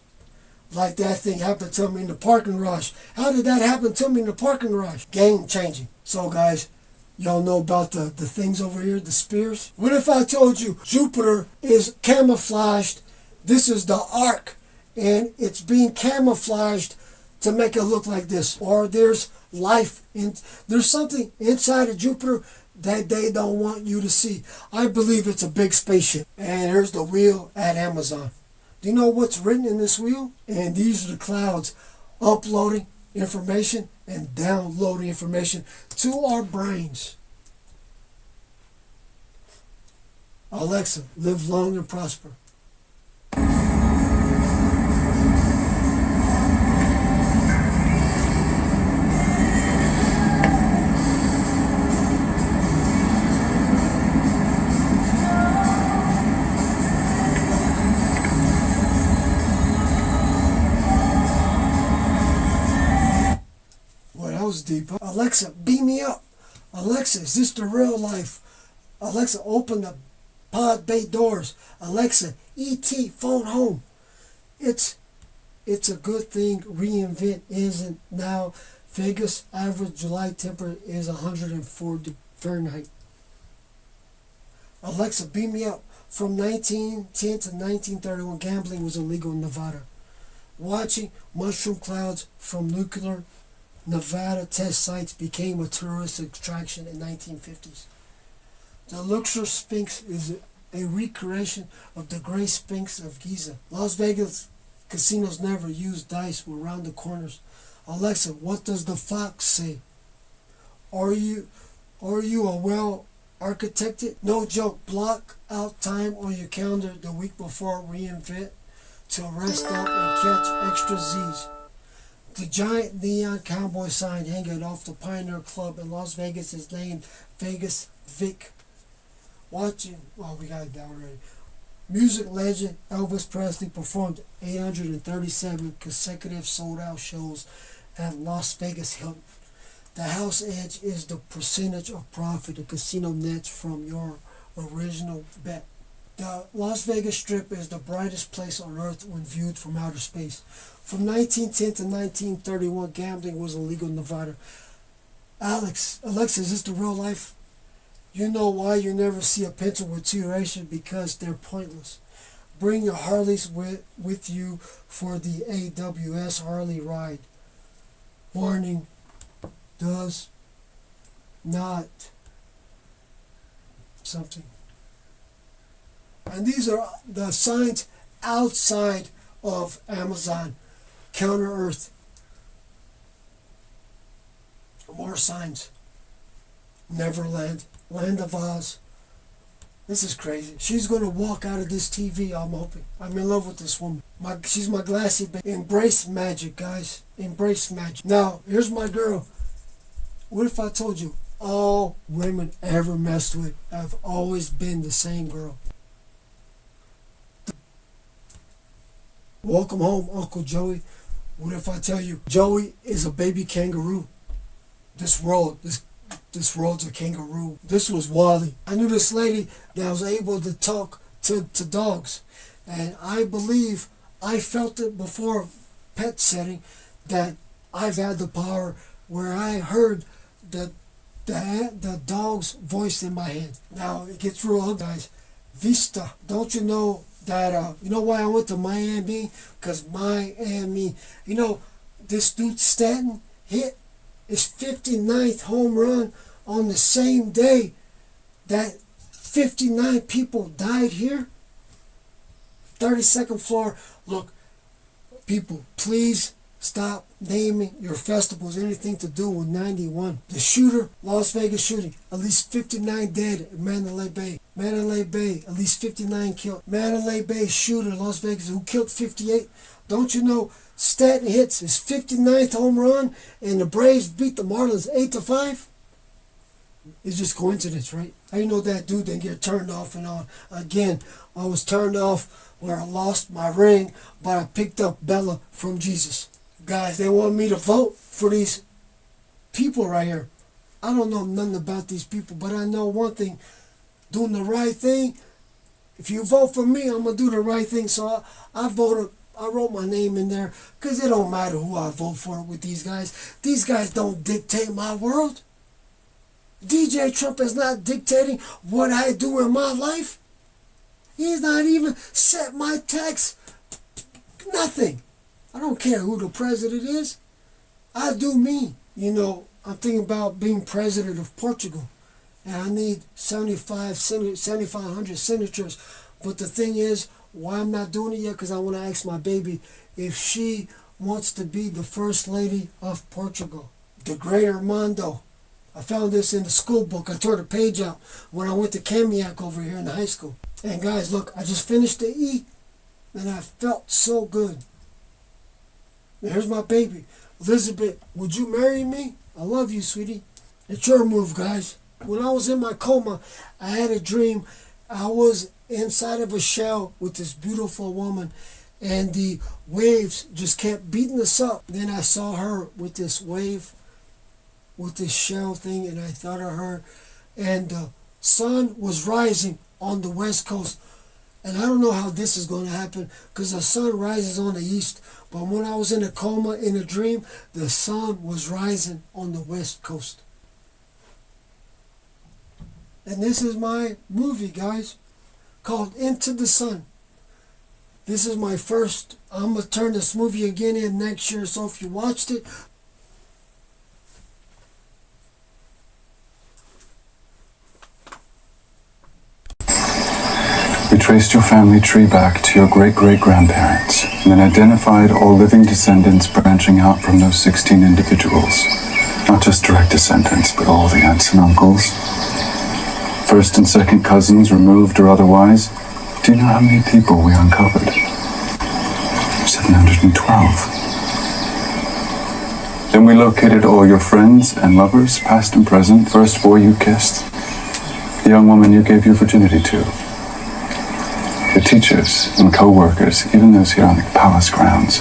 Like that thing happened to me in the parking garage. How did that happen to me in the parking garage? Game changing. So guys, y'all know about the things over here, the spears? What if I told you Jupiter is camouflaged? This is the arc, and it's being camouflaged to make it look like this. Or there's life, there's something inside of Jupiter that they don't want you to see. I believe it's a big spaceship. And here's the wheel at Amazon. Do you know what's written in this wheel? And these are the clouds uploading information and downloading information to our brains. Alexa, live long and prosper. Was deep. Alexa, beam me up. Alexa, is this the real life? Alexa, open the pod bay doors. Alexa, ET, phone home. It's a good thing reinvent isn't now. Vegas average July temperature is 104 Fahrenheit. Alexa, beam me up. From 1910 to 1931, gambling was illegal in Nevada. Watching mushroom clouds from nuclear Nevada test sites became a tourist attraction in 1950s. The Luxor Sphinx is a recreation of the Great Sphinx of Giza. Las Vegas casinos never use dice around the corners. Alexa, what does the fox say? Are you a well architected? No joke, block out time on your calendar the week before reinvent to rest up and catch extra Z's. The giant neon cowboy sign hanging off the Pioneer Club in Las Vegas is named Vegas Vic. We got that already. Music legend Elvis Presley performed 837 consecutive sold-out shows at Las Vegas Hilton. The house edge is the percentage of profit the casino nets from your original bet. The Las Vegas Strip is the brightest place on earth when viewed from outer space. From 1910 to 1931, gambling was illegal in Nevada. Alexa, is this the real life? You know why you never see a pencil with two erasers? Because they're pointless. Bring your Harleys with you for the AWS Harley ride. Warning, does not something. And these are the signs outside of Amazon. Counter Earth. More signs. Neverland. Land of Oz. This is crazy. She's gonna walk out of this TV, I'm hoping. I'm in love with this woman. She's my glassy baby. Embrace magic, guys. Embrace magic. Now, here's my girl. What if I told you all women ever messed with have always been the same girl? Welcome home, Uncle Joey. What if I tell you Joey is a baby kangaroo? This world's a kangaroo. This was Wally. I knew this lady that was able to talk to dogs. And I believe I felt it before pet setting that I've had the power where I heard the dog's voice in my head. Now it gets real ugly, guys. Vista. Don't you know that, you know why I went to Miami? Because Miami, you know, this dude Stanton hit his 59th home run on the same day that 59 people died here. 32nd floor. Look, people, please stop naming your festivals anything to do with 91. The shooter, Las Vegas shooting, at least 59 dead in Mandalay Bay. Mandalay Bay, at least 59 killed. Mandalay Bay shooter, Las Vegas, who killed 58. Don't you know Stanton hits his 59th home run and the Braves beat the Marlins 8-5? It's just coincidence, right? I know that dude didn't get turned off and on. Again, I was turned off where I lost my ring, but I picked up Bella from Jesus. Guys, they want me to vote for these people right here. I don't know nothing about these people, but I know one thing. Doing the right thing. If you vote for me, I'm going to do the right thing. So I voted. I wrote my name in there because it don't matter who I vote for with these guys. These guys don't dictate my world. DJ Trump is not dictating what I do in my life. He's not even set my tax. Nothing. I don't care who the president is. I do me. You know, I'm thinking about being president of Portugal. And I need 7,500 signatures. But the thing is, why I'm not doing it yet, because I want to ask my baby if she wants to be the first lady of Portugal. The Great Armando. I found this in the school book. I tore the page out when I went to Camiac over here in high school. And guys, look, I just finished the E, and I felt so good. And here's my baby. Elizabeth, would you marry me? I love you, sweetie. It's your move, guys. When I was in my coma, I had a dream. I was inside of a shell with this beautiful woman, and the waves just kept beating us up. Then I saw her with this wave, with this shell thing, and I thought of her. And the sun was rising on the west coast. And I don't know how this is going to happen because the sun rises on the east. But when I was in a coma, in a dream, the sun was rising on the west coast. And this is my movie, guys, called Into the Sun. This is my first. I'm going to turn this movie again in next year. So if you watched it, We traced your family tree back to your great-great-grandparents and then identified all living descendants branching out from those 16 individuals. Not just direct descendants, but all the aunts and uncles. First and second cousins, removed or otherwise. Do you know how many people we uncovered? 712. Then we located all your friends and lovers, past and present. First boy you kissed, the young woman you gave your virginity to. The teachers and co-workers, even those here on the palace grounds.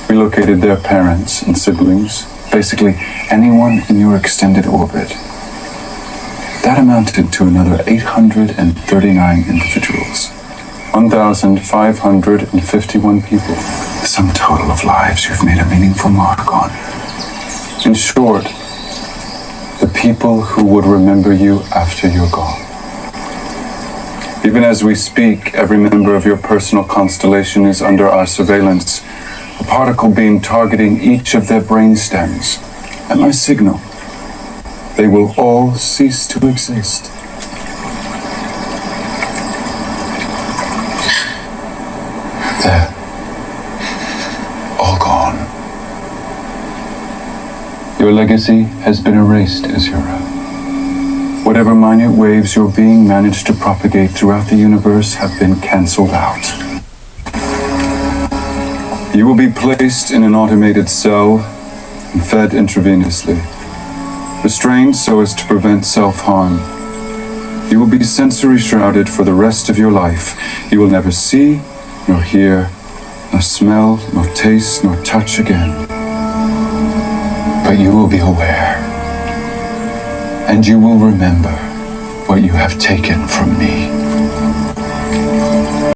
We located their parents and siblings, basically anyone in your extended orbit. That amounted to another 839 individuals. 1,551 people. The sum total of lives you've made a meaningful mark on. In short, the people who would remember you after you're gone. Even as we speak, every member of your personal constellation is under our surveillance. A particle beam targeting each of their brain stems. At my signal, they will all cease to exist. They're all gone. Your legacy has been erased, Azura. Whatever minute waves your being managed to propagate throughout the universe have been cancelled out. You will be placed in an automated cell and fed intravenously, restrained so as to prevent self-harm. You will be sensory shrouded for the rest of your life. You will never see, nor hear, nor smell, nor taste, nor touch again. But you will be aware, and you will remember what you have taken from me.